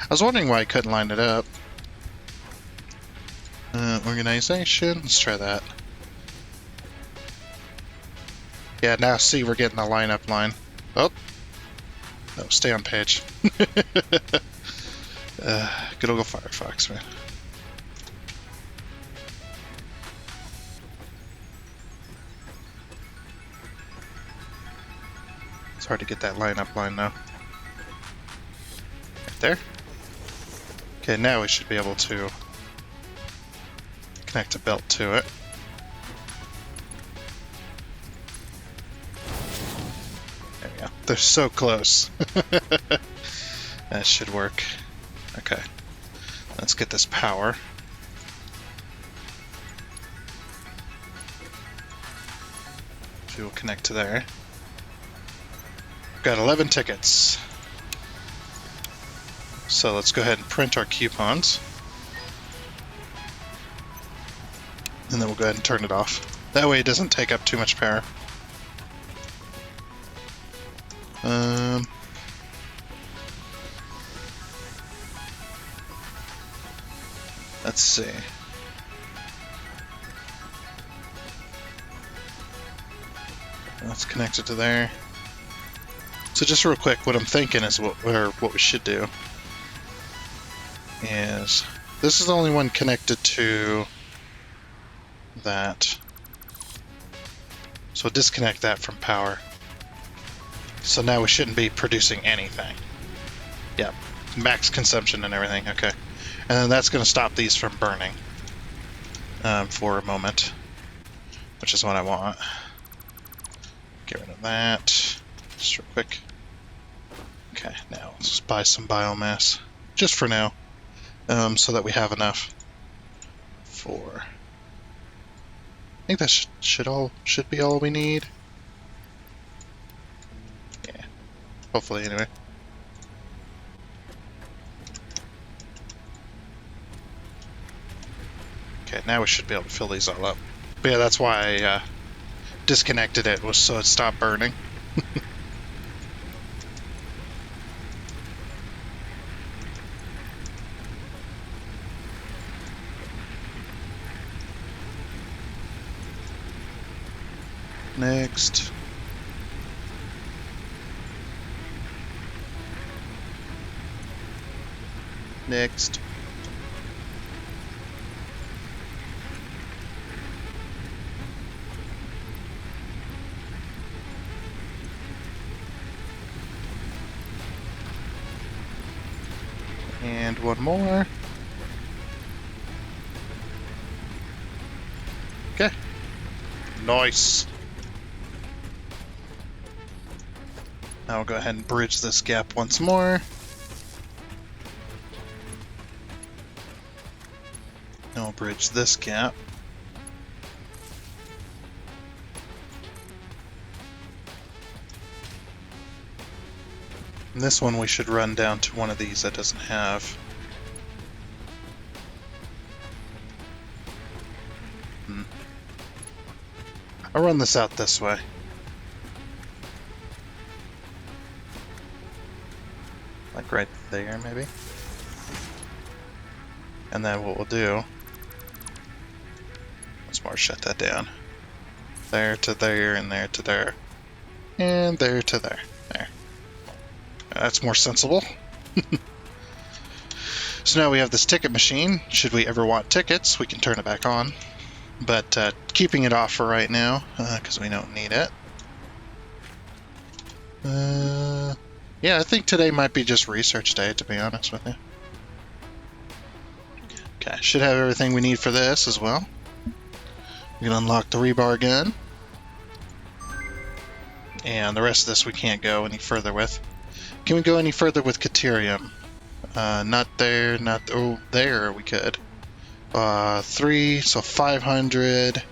S1: I was wondering why I couldn't line it up. Organization. Let's try that. Yeah, now see we're getting the lineup line. Oh. No, stay on page. Good old Firefox, man. It's hard to get that lineup line now. Right there. Okay, now we should be able to connect a belt to it. There we go. They're so close. That should work. Okay. Let's get this power. We will connect to there. We've got 11 tickets. So let's go ahead and print our coupons. And then we'll go ahead and turn it off. That way it doesn't take up too much power. Let's see. Let's connect it to there. So just real quick, what I'm thinking is what we should do is this is the only one connected to that. So disconnect that from power. So now we shouldn't be producing anything. Yep, max consumption and everything. Okay, and then that's going to stop these from burning for a moment, which is what I want. Get rid of that. Just real quick. Okay, now let's just buy some biomass, just for now, so that we have enough for. I think that should be all we need. Yeah, hopefully anyway. Okay, now we should be able to fill these all up. But yeah, that's why I disconnected it, was so it stopped burning. Next. Next. And one more. Okay. Nice. Now we'll go ahead and bridge this gap once more. Now we'll bridge this gap. And this one we should run down to one of these that doesn't have. I'll run this out this way. Like right there, maybe? And then what we'll do... Once more, shut that down. There to there, and there to there. And there to there. There. That's more sensible. So now we have this ticket machine. Should we ever want tickets, we can turn it back on. But keeping it off for right now, because we don't need it. Yeah, I think today might be just research day, to be honest with you. Okay, should have everything we need for this as well. We can unlock the rebar gun. And the rest of this we can't go any further with. Can we go any further with Caterium? Not there, not... Oh, there we could. 3, so 500.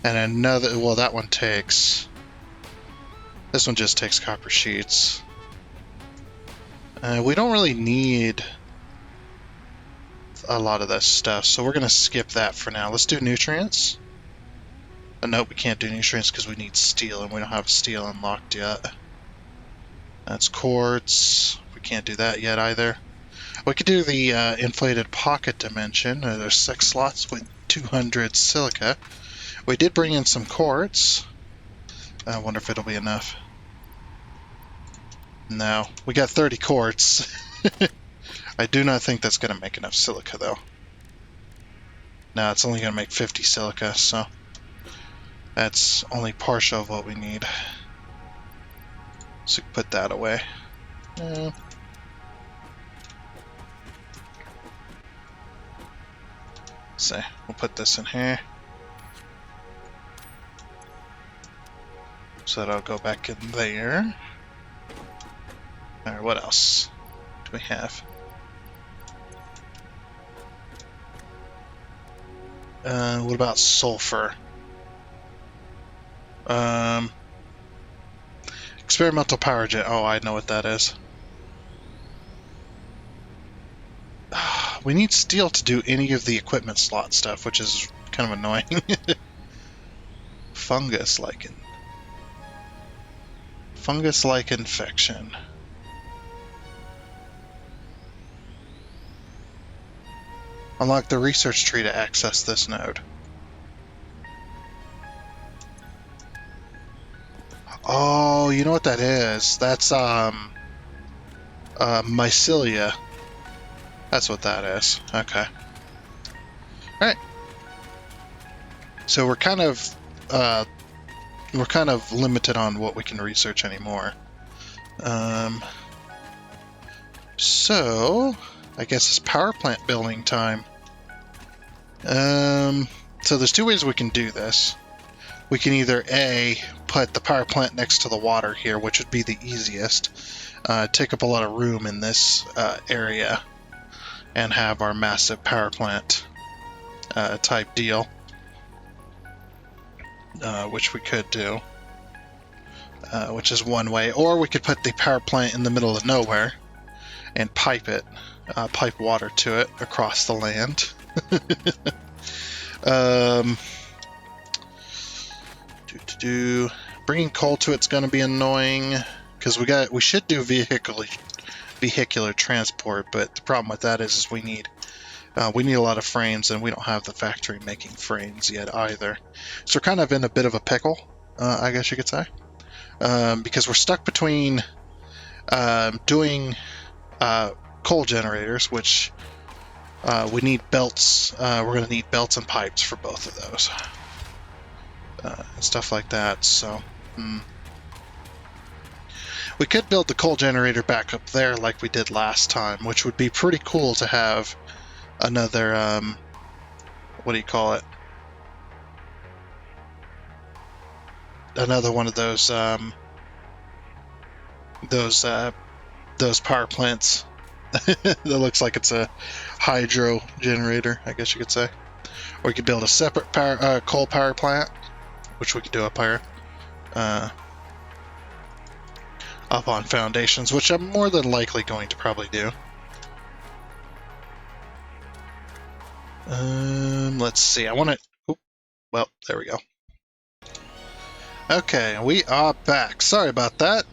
S1: And another... Well, that one takes... This one just takes copper sheets. We don't really need a lot of this stuff, so we're going to skip that for now. Let's do nutrients. Nope, we can't do nutrients because we need steel, and we don't have steel unlocked yet. That's quartz. We can't do that yet either. We could do the inflated pocket dimension. There's 6 slots with 200 silica. We did bring in some quartz. I wonder if it'll be enough. No, we got 30 quartz. I do not think that's going to make enough silica, though. No, it's only going to make 50 silica, so that's only partial of what we need. So put that away. So we'll put this in here. So that'll go back in there. Alright, what else do we have? What about sulfur? Experimental power jet. Oh, I know what that is. We need steel to do any of the equipment slot stuff, which is kind of annoying. Fungus lichen. Fungus-like infection. Unlock the research tree to access this node. Oh, you know what that is? That's mycelia. That's what that is. Okay. Alright. So we're kind of limited on what we can research anymore. So I guess it's power plant building time. So there's 2 ways we can do this. We can either A, put the power plant next to the water here, which would be the easiest, take up a lot of room in this area, and have our massive power plant type deal, which we could do, which is one way. Or we could put the power plant in the middle of nowhere and pipe it, pipe water to it across the land. Bringing coal to it's going to be annoying because we should do vehicular transport, but the problem with that is we need a lot of frames, and we don't have the factory making frames yet either. So we're kind of in a bit of a pickle. I guess you could say, because we're stuck between doing coal generators, which we need belts. We're going to need belts and pipes for both of those, and stuff like that. So we could build the coal generator back up there like we did last time, which would be pretty cool to have another, what do you call it? Another one of those power plants that looks like it's a hydro generator, I guess you could say. Or you could build a separate coal power plant, which we could do up here, up on foundations, which I'm more than likely going to probably do. Let's see. I want to. Well, there we go. Okay, we are back. Sorry about that.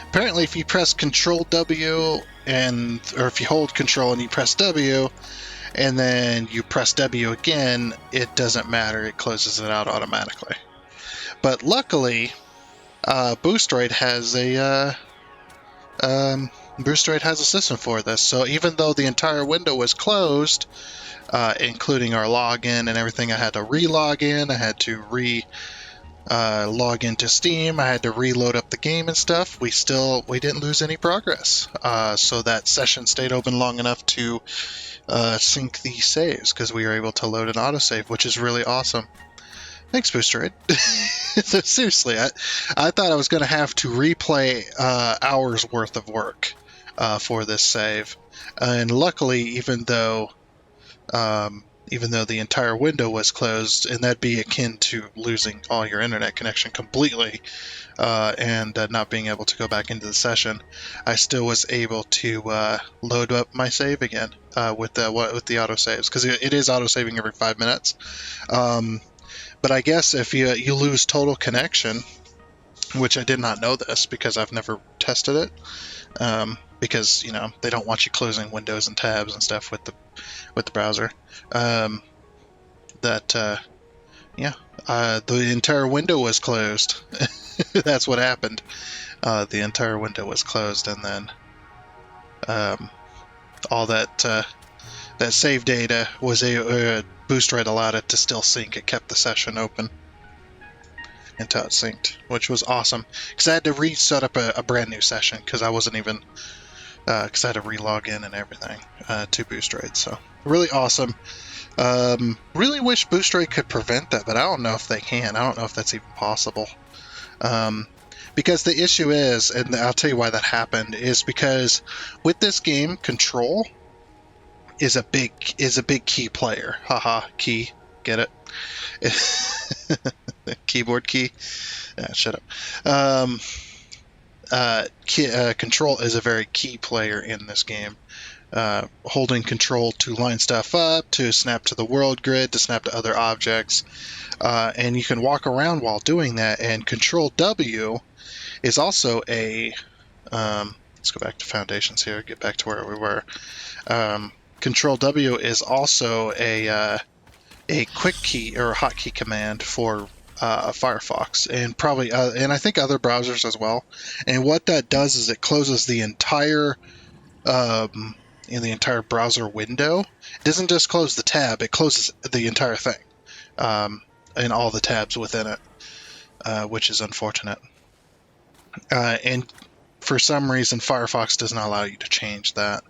S1: Apparently, if you press Control W or if you hold Control and you press W, and then you press W again, it doesn't matter. It closes it out automatically. But luckily, Boosteroid has a system for this. So even though the entire window was closed, including our login and everything, I had to re-log in. I had to log into Steam. I had to reload up the game and stuff. We didn't lose any progress. So that session stayed open long enough to sync the saves because we were able to load an autosave, which is really awesome. Thanks, Boosteroid. Seriously, I thought I was going to have to replay hours worth of work for this save, and luckily, even though the entire window was closed, and that'd be akin to losing all your internet connection completely and not being able to go back into the session, I still was able to load up my save again with the autosaves, because it is autosaving every 5 minutes. But I guess if you lose total connection, which I did not know this because I've never tested it, because they don't want you closing windows and tabs and stuff with the browser. The entire window was closed. That's what happened. The entire window was closed, and then all that save data was Boosteroid allowed it to still sync. It kept the session open until it synced, which was awesome. Because I had to reset up a brand new session because I wasn't even. Because I had to re-log in and everything to Boosteroid. So really awesome. Really wish Boosteroid could prevent that, but I don't know if they can. I don't know if that's even possible. Because the issue is, and I'll tell you why that happened, is because with this game, Control is a big key player. Haha, key. Get it? Keyboard key. Shut up. Control is a very key player in this game. Holding Control to line stuff up, to snap to the world grid, to snap to other objects, and you can walk around while doing that. And Control W is also a let's go back to foundations here, get back to where we were. Control W is also a quick key or a hotkey command for Firefox, and probably and I think other browsers as well. And what that does is it closes the entire browser window. It doesn't just close the tab; it closes the entire thing, and all the tabs within it, which is unfortunate. And for some reason, Firefox does not allow you to change that,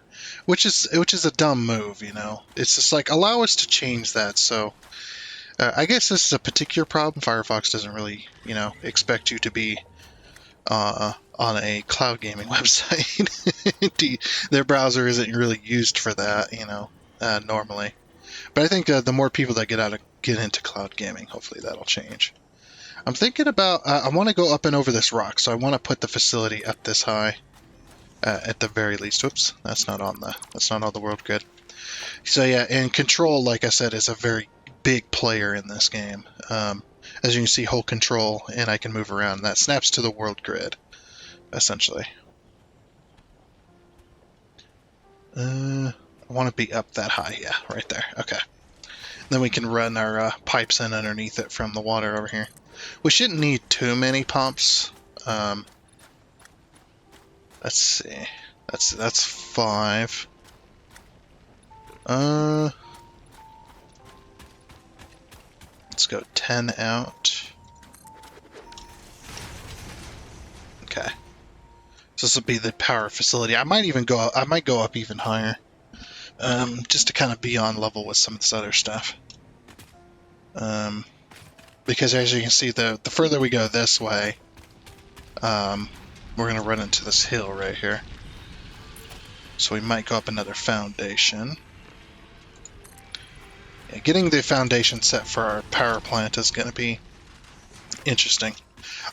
S1: which is a dumb move. It's just like, allow us to change that. So I guess this is a particular problem. Firefox doesn't really, expect you to be on a cloud gaming website. Their browser isn't really used for that, normally. But I think the more people that get into cloud gaming, hopefully that'll change. I'm thinking about, I want to go up and over this rock, so I want to put the facility up this high, at the very least. Whoops, that's not on the world grid. So yeah, and Control, like I said, is a very big player in this game. As you can see, hold Control, and I can move around. That snaps to the world grid, essentially. I want to be up that high, yeah, right there. Okay. Then we can run our pipes in underneath it from the water over here. We shouldn't need too many pumps. Let's see. That's 5. Let's go 10 out. Okay. So this will be the power facility. I might go up even higher. Just to kind of be on level with some of this other stuff. Because as you can see, the further we go this way, we're going to run into this hill right here. So we might go up another foundation. Yeah, getting the foundation set for our power plant is going to be interesting.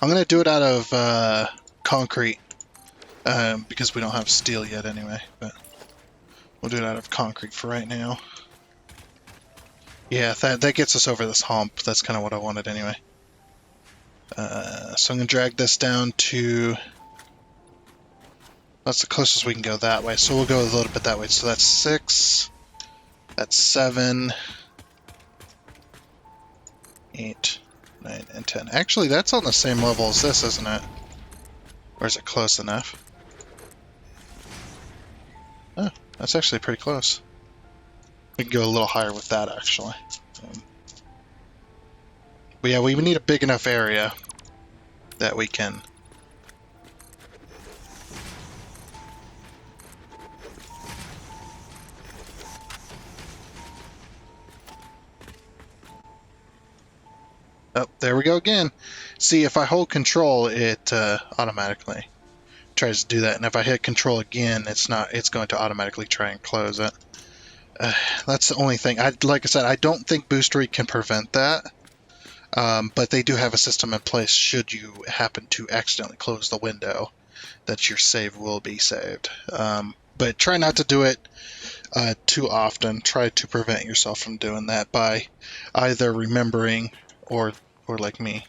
S1: I'm going to do it out of concrete, because we don't have steel yet anyway, but we'll do it out of concrete for right now. Yeah, that gets us over this hump. That's kind of what I wanted anyway. So I'm going to drag this down to... That's the closest we can go that way, so we'll go a little bit that way. So that's 6, that's 7, 8, 9, and 10. Actually, that's on the same level as this, isn't it? Or is it close enough? Oh, that's actually pretty close. We can go a little higher with that, actually. But yeah, we need a big enough area that we can... Oh, there we go again. See, if I hold control, it automatically tries to do that, and if I hit control again, it's going to automatically try and close it. That's the only thing. Like I said, I don't think Boosteroid can prevent that, but they do have a system in place should you happen to accidentally close the window, that your save will be saved. But try not to do it too often. Try to prevent yourself from doing that by either remembering or like me,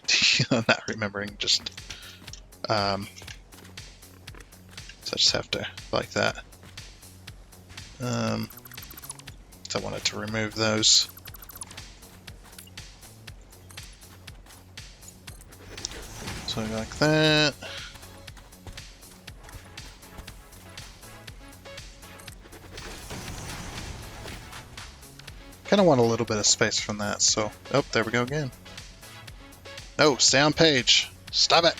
S1: not remembering, just so I just have to like that. So I wanted to remove those. So like that. Kind of want a little bit of space from that, so... Oh, there we go again. No, stay on page. Stop it!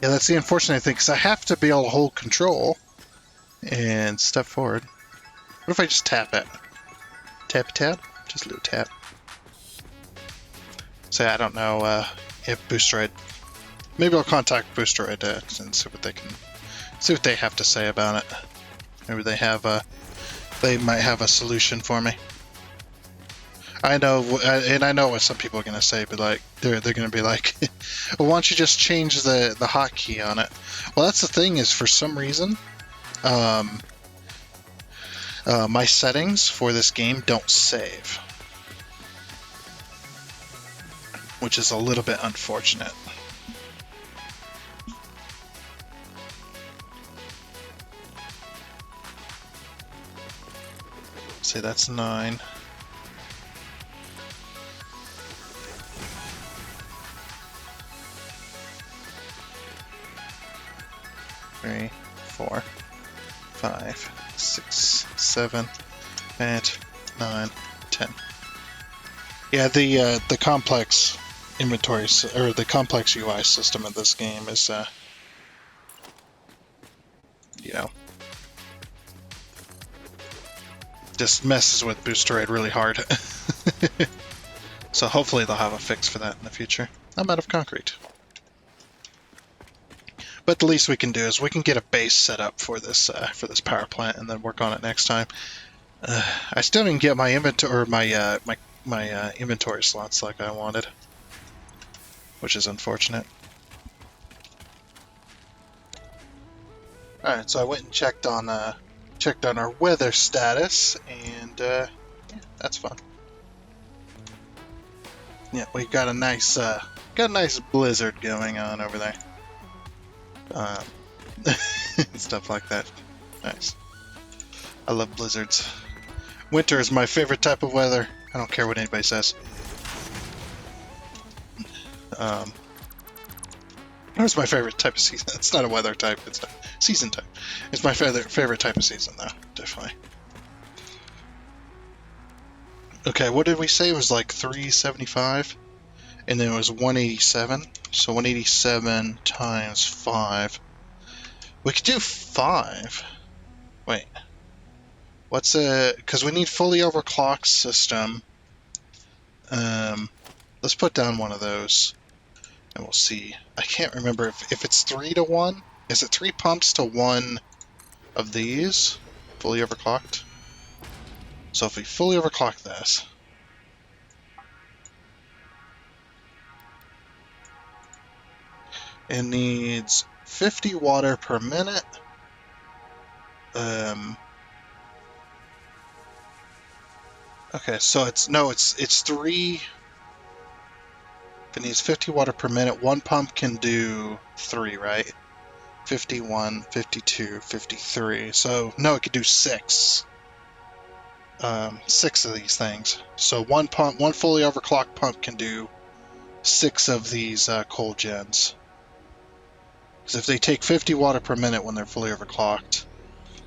S1: Yeah, that's the unfortunate thing, because I have to be able to hold control and step forward. What if I just tap it? Tap? Just a little tap. So I don't know if Boosteroid... Maybe I'll contact Boosteroid and see what they have to say about it. Maybe they might have a solution for me. I know, and I know what some people are gonna say, but like they're gonna be like, well, why don't you just change the hotkey on it? Well, that's the thing, is for some reason, my settings for this game don't save, which is a little bit unfortunate. Say that's 9. Three, 4, 5, 6, 7, 8, 9, 10. Yeah, the complex inventory, or the complex UI system of this game is, you know, just messes with Boosteroid really hard. So hopefully they'll have a fix for that in the future. I'm out of concrete. But the least we can do is we can get a base set up for this power plant, and then work on it next time. I still didn't get my inventory, or my inventory slots like I wanted, which is unfortunate. All right, so I went and checked on our weather status, and yeah, that's fun. Yeah, we got a nice blizzard going on over there. stuff like that. Nice. I love blizzards. Winter is my favorite type of weather. I don't care what anybody says. It's my favorite type of season. It's not a weather type, it's a season type. It's my favorite type of season, though, definitely. Okay, what did we say? It was like 375? And then it was 187. So 187 times 5. We could do 5. Wait. What's a... Because we need fully overclocked system. Let's put down one of those. And we'll see. I can't remember if it's 3 to 1. Is it 3 pumps to 1 of these? Fully overclocked? So if we fully overclock this... It needs 50 water per minute. Okay, so it's 3. If it needs 50 water per minute, one pump can do 3, right? 51, 52, 53. So no, it could do 6. 6 of these things. So one fully overclocked pump can do 6 of these coal gens. Because if they take 50 water per minute when they're fully overclocked,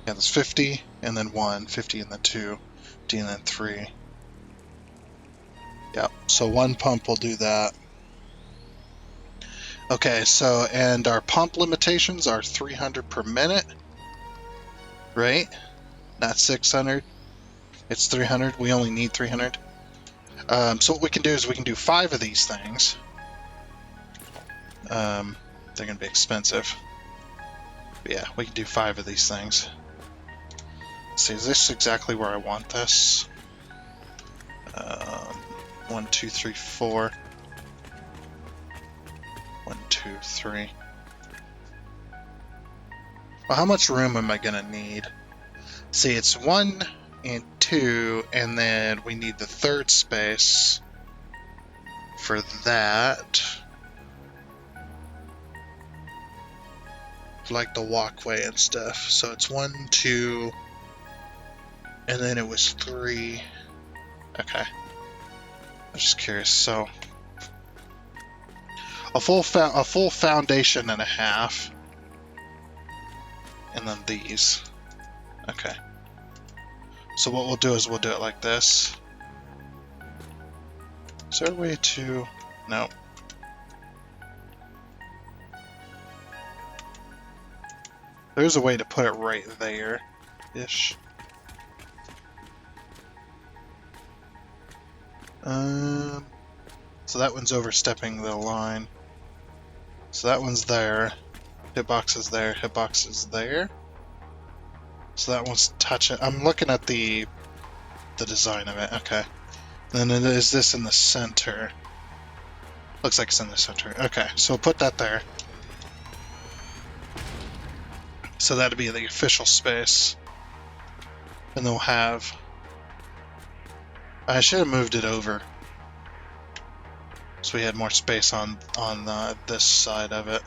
S1: yeah, that's 50 and then 1, 50 and then 2, 50 and then 3. Yep, so one pump will do that. Okay, so, and our pump limitations are 300 per minute, right? Not 600. It's 300. We only need 300. So what we can do is we can do 5 of these things. They're going to be expensive. But yeah, we can do 5 of these things. Let's see, is this exactly where I want this? 1, 2, 3, 4. 1, 2, 3. Well, how much room am I going to need? See, it's 1 and 2, and then we need the third space for that. Like the walkway and stuff. So it's 1, 2, and then it was 3. Okay. I'm just curious. So a full foundation and a half, and then these. Okay. So what we'll do is we'll do it like this. Is there a way to... No. There's a way to put it right there-ish. So that one's overstepping the line. So that one's there. Hitbox is there. Hitbox is there. So that one's touching. I'm looking at the design of it. Okay. Then is this in the center? Looks like it's in the center. Okay, so we'll put that there. So that'd be the official space. And then we'll have... I should have moved it over, so we had more space on this side of it.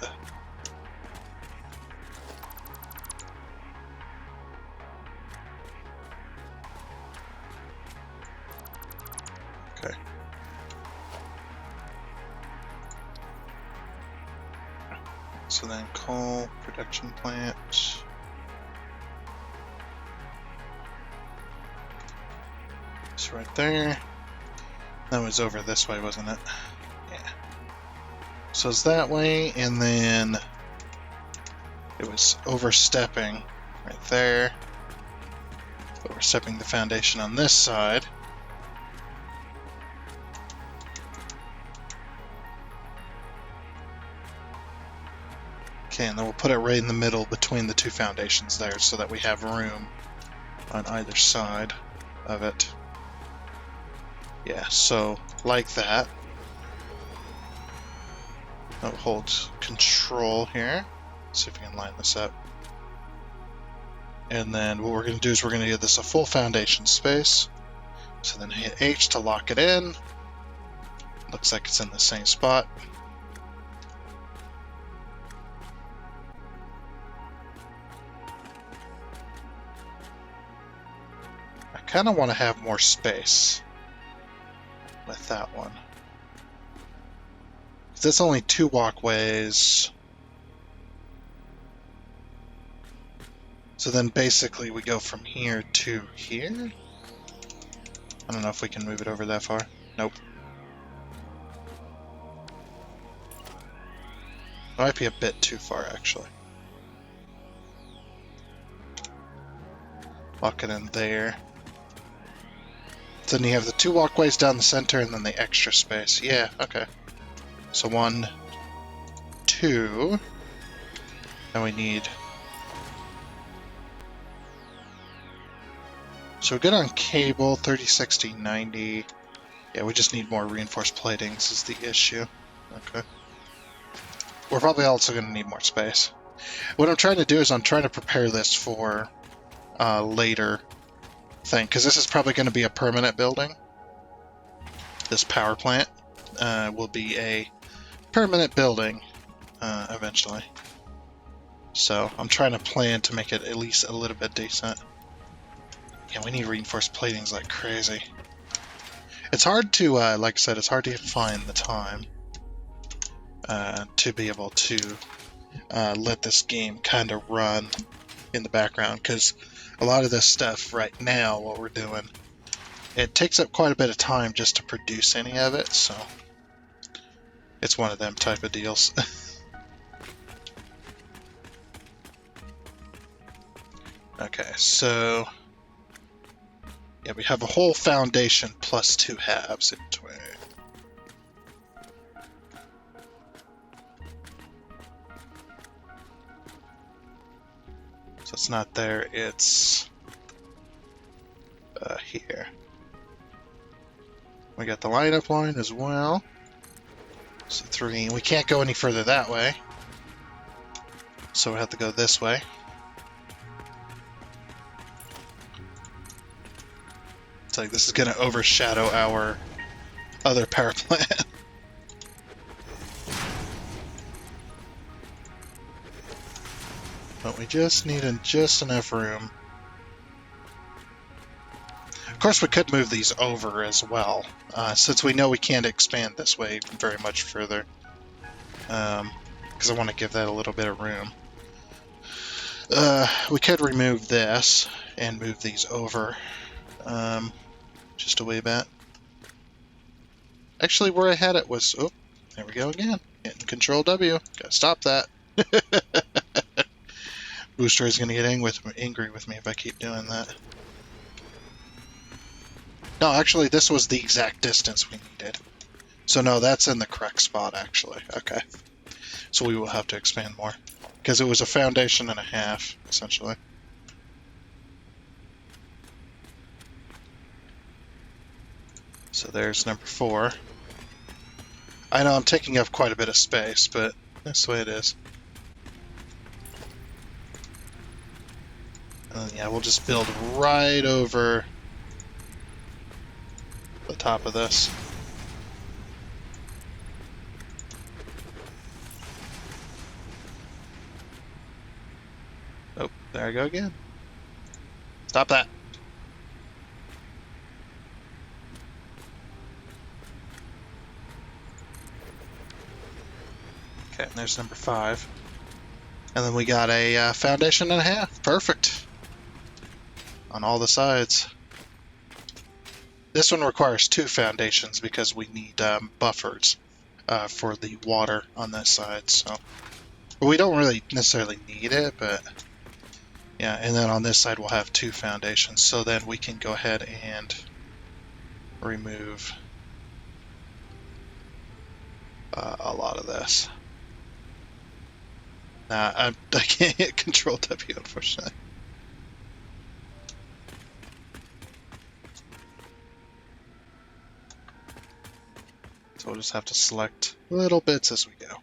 S1: Okay. So then coal production plant. It's right there. That was over this way, wasn't it? Yeah. So it's that way, and then it was overstepping right there. Overstepping the foundation on this side. Okay, and then we'll put it right in the middle between the two foundations there so that we have room on either side of it. Yeah, so like that. I'll hold control here. Let's see if we can line this up. And then what we're going to do is we're going to give this a full foundation space. So then hit H to lock it in. Looks like it's in the same spot. kind of want to have more space with that one. That's only 2 walkways. So then basically we go from here to here. I don't know if we can move it over that far. Nope. Might be a bit too far, actually. Walk it in there. Then you have the 2 walkways down the center and then the extra space. Yeah, okay. So 1, 2. And we need... So we're good on cable, 30, 60, 90. Yeah, we just need more reinforced platings is the issue. Okay. We're probably also going to need more space. What I'm trying to do is I'm trying to prepare this for later thing, because this is probably going to be a permanent building. This power plant will be a permanent building eventually. So I'm trying to plan to make it at least a little bit decent. Yeah, we need reinforced platings like crazy. It's hard to, like I said, it's hard to find the time to be able to let this game kind of run in the background, because a lot of this stuff right now, what we're doing, it takes up quite a bit of time just to produce any of it, so it's one of them type of deals. Okay, so yeah, we have a whole foundation plus 2 halves in between. So it's not there, it's here. We got the lineup line as well. So 3, we can't go any further that way. So we have to go this way. It's like this is going to overshadow our other power plant. But we just need just enough room. Of course, we could move these over as well, since we know we can't expand this way very much further. Because I want to give that a little bit of room. We could remove this and move these over. Just a wee bit. Actually, where I had it was... Oh, there we go again. Hitting Control W. Gotta stop that. Boosteroid's gonna get angry with me if I keep doing that. No, actually, this was the exact distance we needed. So no, that's in the correct spot, actually. Okay. So we will have to expand more. Because it was a foundation and a half, essentially. So there's number 4. I know I'm taking up quite a bit of space, but that's the way it is. And yeah, we'll just build right over the top of this. Oh, there I go again. Stop that. Okay, and there's number 5. And then we got a foundation and a half. Perfect. On all the sides. This one requires 2 foundations because we need buffers for the water on this side. So we don't really necessarily need it, but yeah. And then on this side we'll have 2 foundations. So then we can go ahead and remove a lot of this. I can't hit Control W, unfortunately. So we'll just have to select little bits as we go.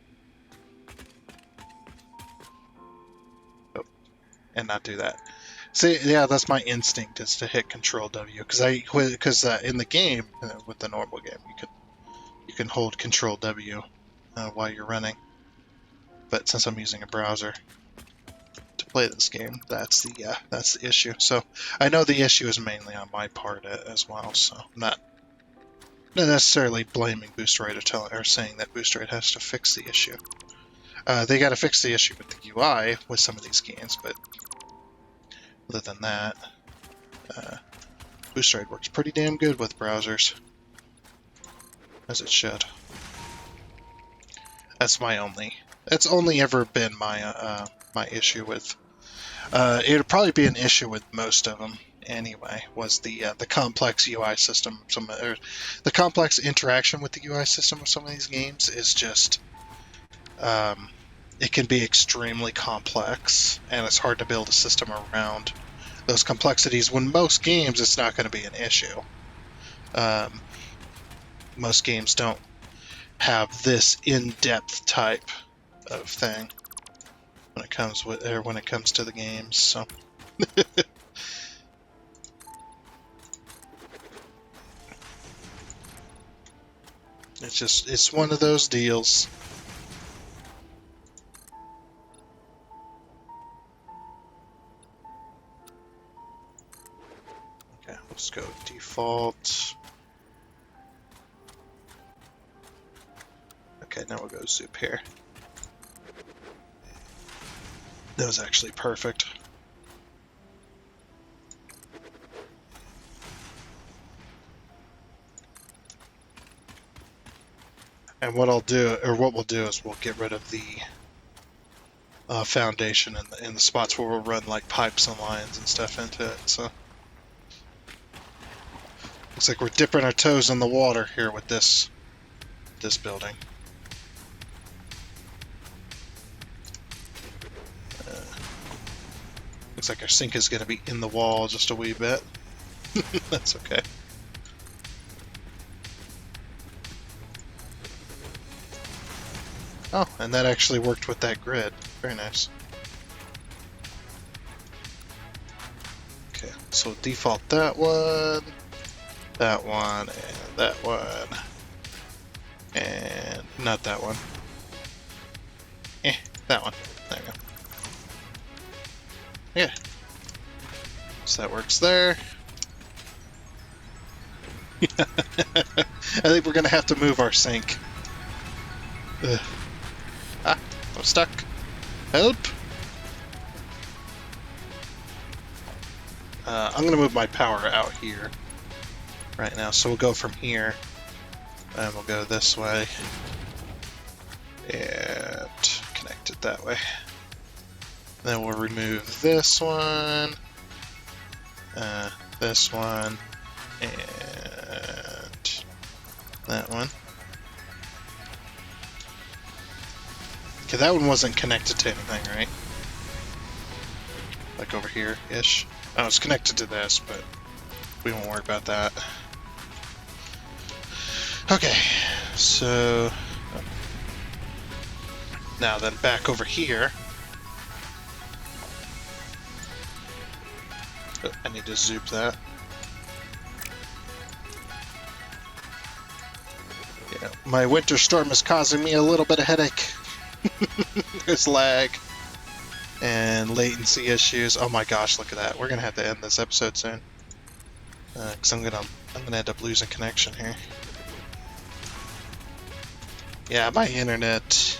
S1: Oh, and not do that. See, yeah, that's my instinct, is to hit Control W, because in the game, with the normal game, you can hold Control W while you're running. But since I'm using a browser to play this game. That's the issue. So I know the issue is mainly on my part as well. So I'm not necessarily blaming Boosteroid or saying that Boosteroid has to fix the issue. They got to fix the issue with the UI with some of these games, but other than that, Boosteroid works pretty damn good with browsers, as it should. That's only ever been my my issue with. It would probably be an issue with most of them anyway. Was the complex UI system? The complex interaction with the UI system of some of these games is just. It can be extremely complex, and it's hard to build a system around those complexities. When most games, it's not going to be an issue. Most games don't have this in-depth type of thing when it comes to the games. So. It's one of those deals. Okay, let's go default. Okay, now we'll go zoop here. That was actually perfect. And what we'll do is we'll get rid of the foundation in the spots where we'll run like pipes and lines and stuff into it. So looks like we're dipping our toes in the water here with this building. Looks like our sink is going to be in the wall just a wee bit. That's okay. Oh, and that actually worked with that grid. Very nice. Okay, so default that one, and that one, and not that one. That one. There we go. Yeah. So that works there. I think we're gonna have to move our sink. Ugh. Ah, I'm stuck. Help! I'm gonna move my power out here right now, so we'll go from here, and we'll go this way, and connect it that way. Then we'll remove this one, and that one. Okay, that one wasn't connected to anything, right? Like over here-ish. Oh, it's connected to this, but we won't worry about that. Okay, so now then back over here. Oh, I need to zoop that. Yeah, my winter storm is causing me a little bit of headache. There's lag and latency issues. Oh my gosh, look at that. We're gonna have to end this episode soon. Cause I'm gonna end up losing connection here. Yeah, my internet's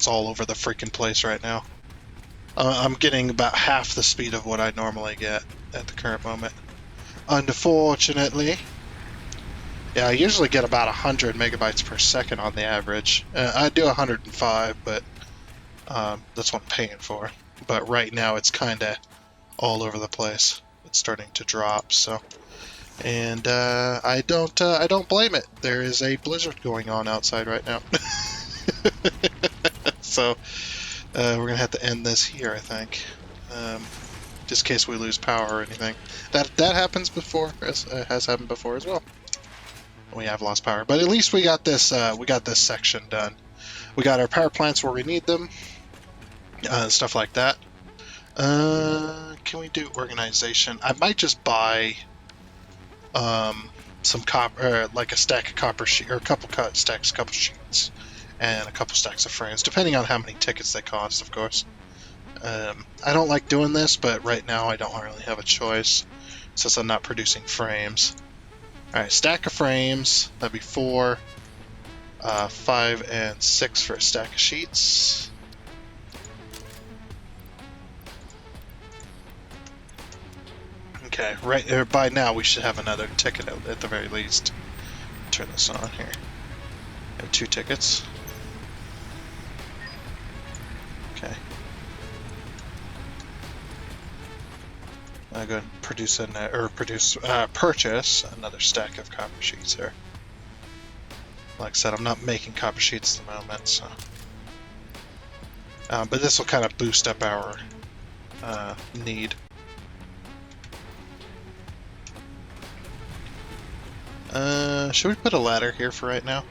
S1: all over the freaking place right now. I'm getting about half the speed of what I normally get at the current moment. Unfortunately. Yeah, I usually get about 100 megabytes per second on the average. I do 105, but that's what I'm paying for. But right now it's kind of all over the place. It's starting to drop, so. And I don't blame it. There is a blizzard going on outside right now. So we're gonna have to end this here, I think. Just in case we lose power or anything. That happens before, has happened before as well. We have lost power, but at least we got this section done. We got our power plants where we need them, stuff like that. Can we do organization? I might just buy some copper, like a stack of copper sheet, or a couple stacks of copper sheets, and a couple stacks of frames, depending on how many tickets they cost, of course. I don't like doing this, but right now I don't really have a choice since I'm not producing frames. Alright, stack of frames, that'd be 4, 5, and 6 for a stack of sheets. Okay, by now we should have another ticket out at the very least. Turn this on here. I have 2 tickets. Okay. I'm going to purchase another stack of copper sheets here. Like I said, I'm not making copper sheets at the moment, so. But this will kind of boost up our need. Should we put a ladder here for right now?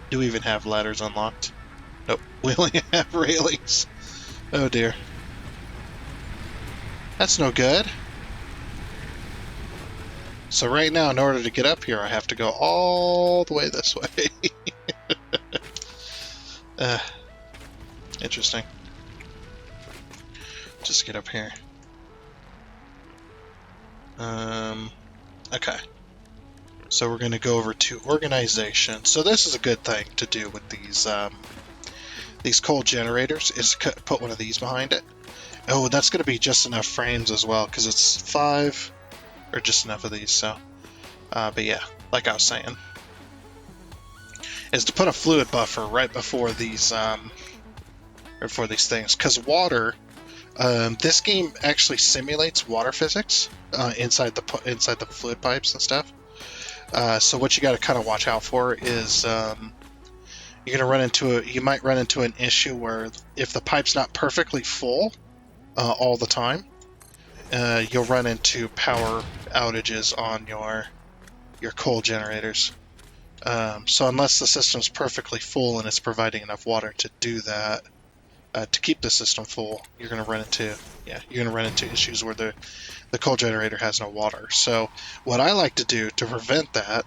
S1: Do we even have ladders unlocked? Nope, we only have railings. Oh dear. That's no good. So right now, in order to get up here, I have to go all the way this way. Interesting. Just get up here. Okay. So we're going to go over to organization. So this is a good thing to do with these coal generators, is to put one of these behind it. Oh, that's going to be just enough frames as well, because it's 5, or just enough of these, so. But yeah, like I was saying, is to put a fluid buffer right before these things, because water. This game actually simulates water physics inside the fluid pipes and stuff. So what you got to kind of watch out for is you might run into an issue where if the pipe's not perfectly full all the time, you'll run into power outages on your coal generators. So unless the system's perfectly full and it's providing enough water to do that, to keep the system full, you're going to run into issues where the coal generator has no water. So what I like to do to prevent that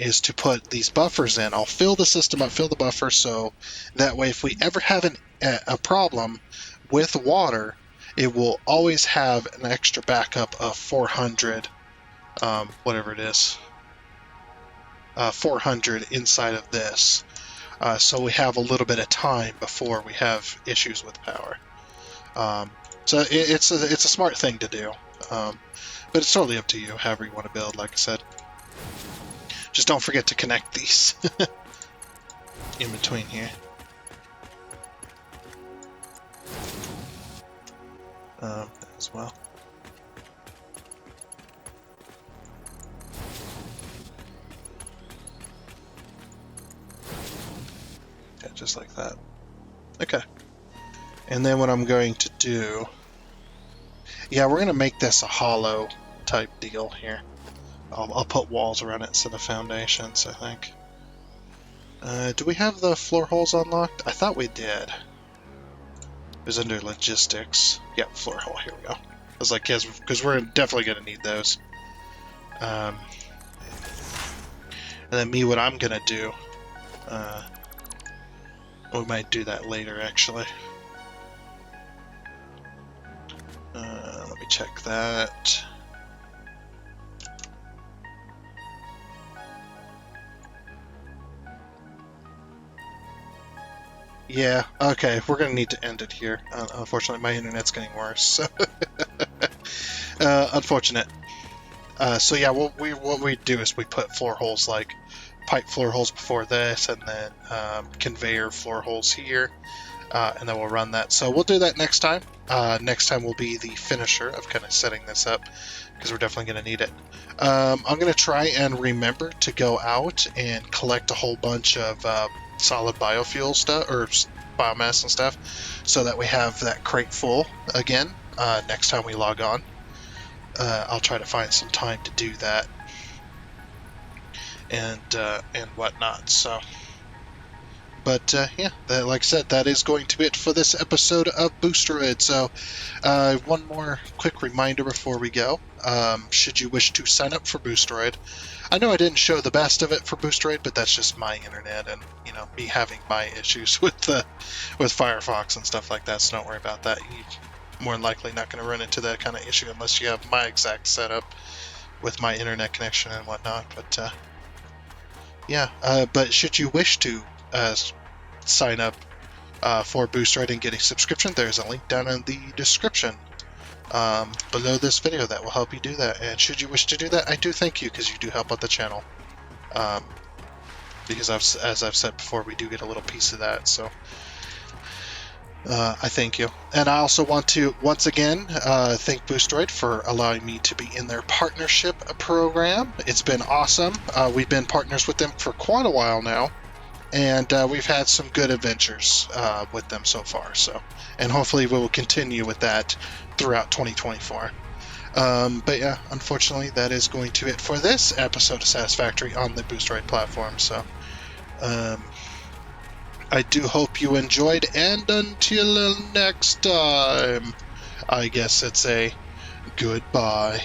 S1: is to put these buffers in. I'll fill the system up, fill the buffer, so that way if we ever have a problem with water, it will always have an extra backup of 400, whatever it is, 400 inside of this. So we have a little bit of time before we have issues with power. So it's a smart thing to do, but it's totally up to you, however you want to build, like I said. Just don't forget to connect these in between here. As well. Yeah, just like that. Okay. And then what I'm going to do... Yeah, we're going to make this a hollow type deal here. I'll put walls around it instead of foundations, I think. Do we have the floor holes unlocked? I thought we did. It was under logistics. Yep, floor hole, here we go. I was like, yes, because we're definitely going to need those. And then what I'm going to do... we might do that later, actually. Let me check that. Yeah, okay, we're going to need to end it here. Unfortunately, my internet's getting worse, so... unfortunate. So yeah, what we do is we put floor holes, like pipe floor holes before this, and then conveyor floor holes here, and then we'll run that. So we'll do that next time. Next time will be the finisher of kind of setting this up, because we're definitely going to need it. I'm going to try and remember to go out and collect a whole bunch of solid biofuel stuff, or biomass and stuff, so that we have that crate full again next time we log on. I'll try to find some time to do that, and whatnot. So, But yeah, like I said, that is going to be it for this episode of Boosteroid. So one more quick reminder before we go. Should you wish to sign up for Boosteroid, I know I didn't show the best of it for Boosteroid, but that's just my internet and me having my issues with Firefox and stuff like that. So don't worry about that. You're more than likely not going to run into that kind of issue unless you have my exact setup with my internet connection and whatnot. But yeah, but should you wish to sign up for Boosteroid and get a subscription, there's a link down in the description below this video that will help you do that. And should you wish to do that, I do thank you because you do help out the channel. Because as I've said before, we do get a little piece of that. So I thank you. And I also want to once again thank Boosteroid for allowing me to be in their partnership program. It's been awesome. We've been partners with them for quite a while now. And we've had some good adventures with them so far. And hopefully we will continue with that throughout 2024. But yeah, unfortunately, that is going to it for this episode of Satisfactory on the Boosteroid platform. So I do hope you enjoyed, and until next time, I guess it's a goodbye.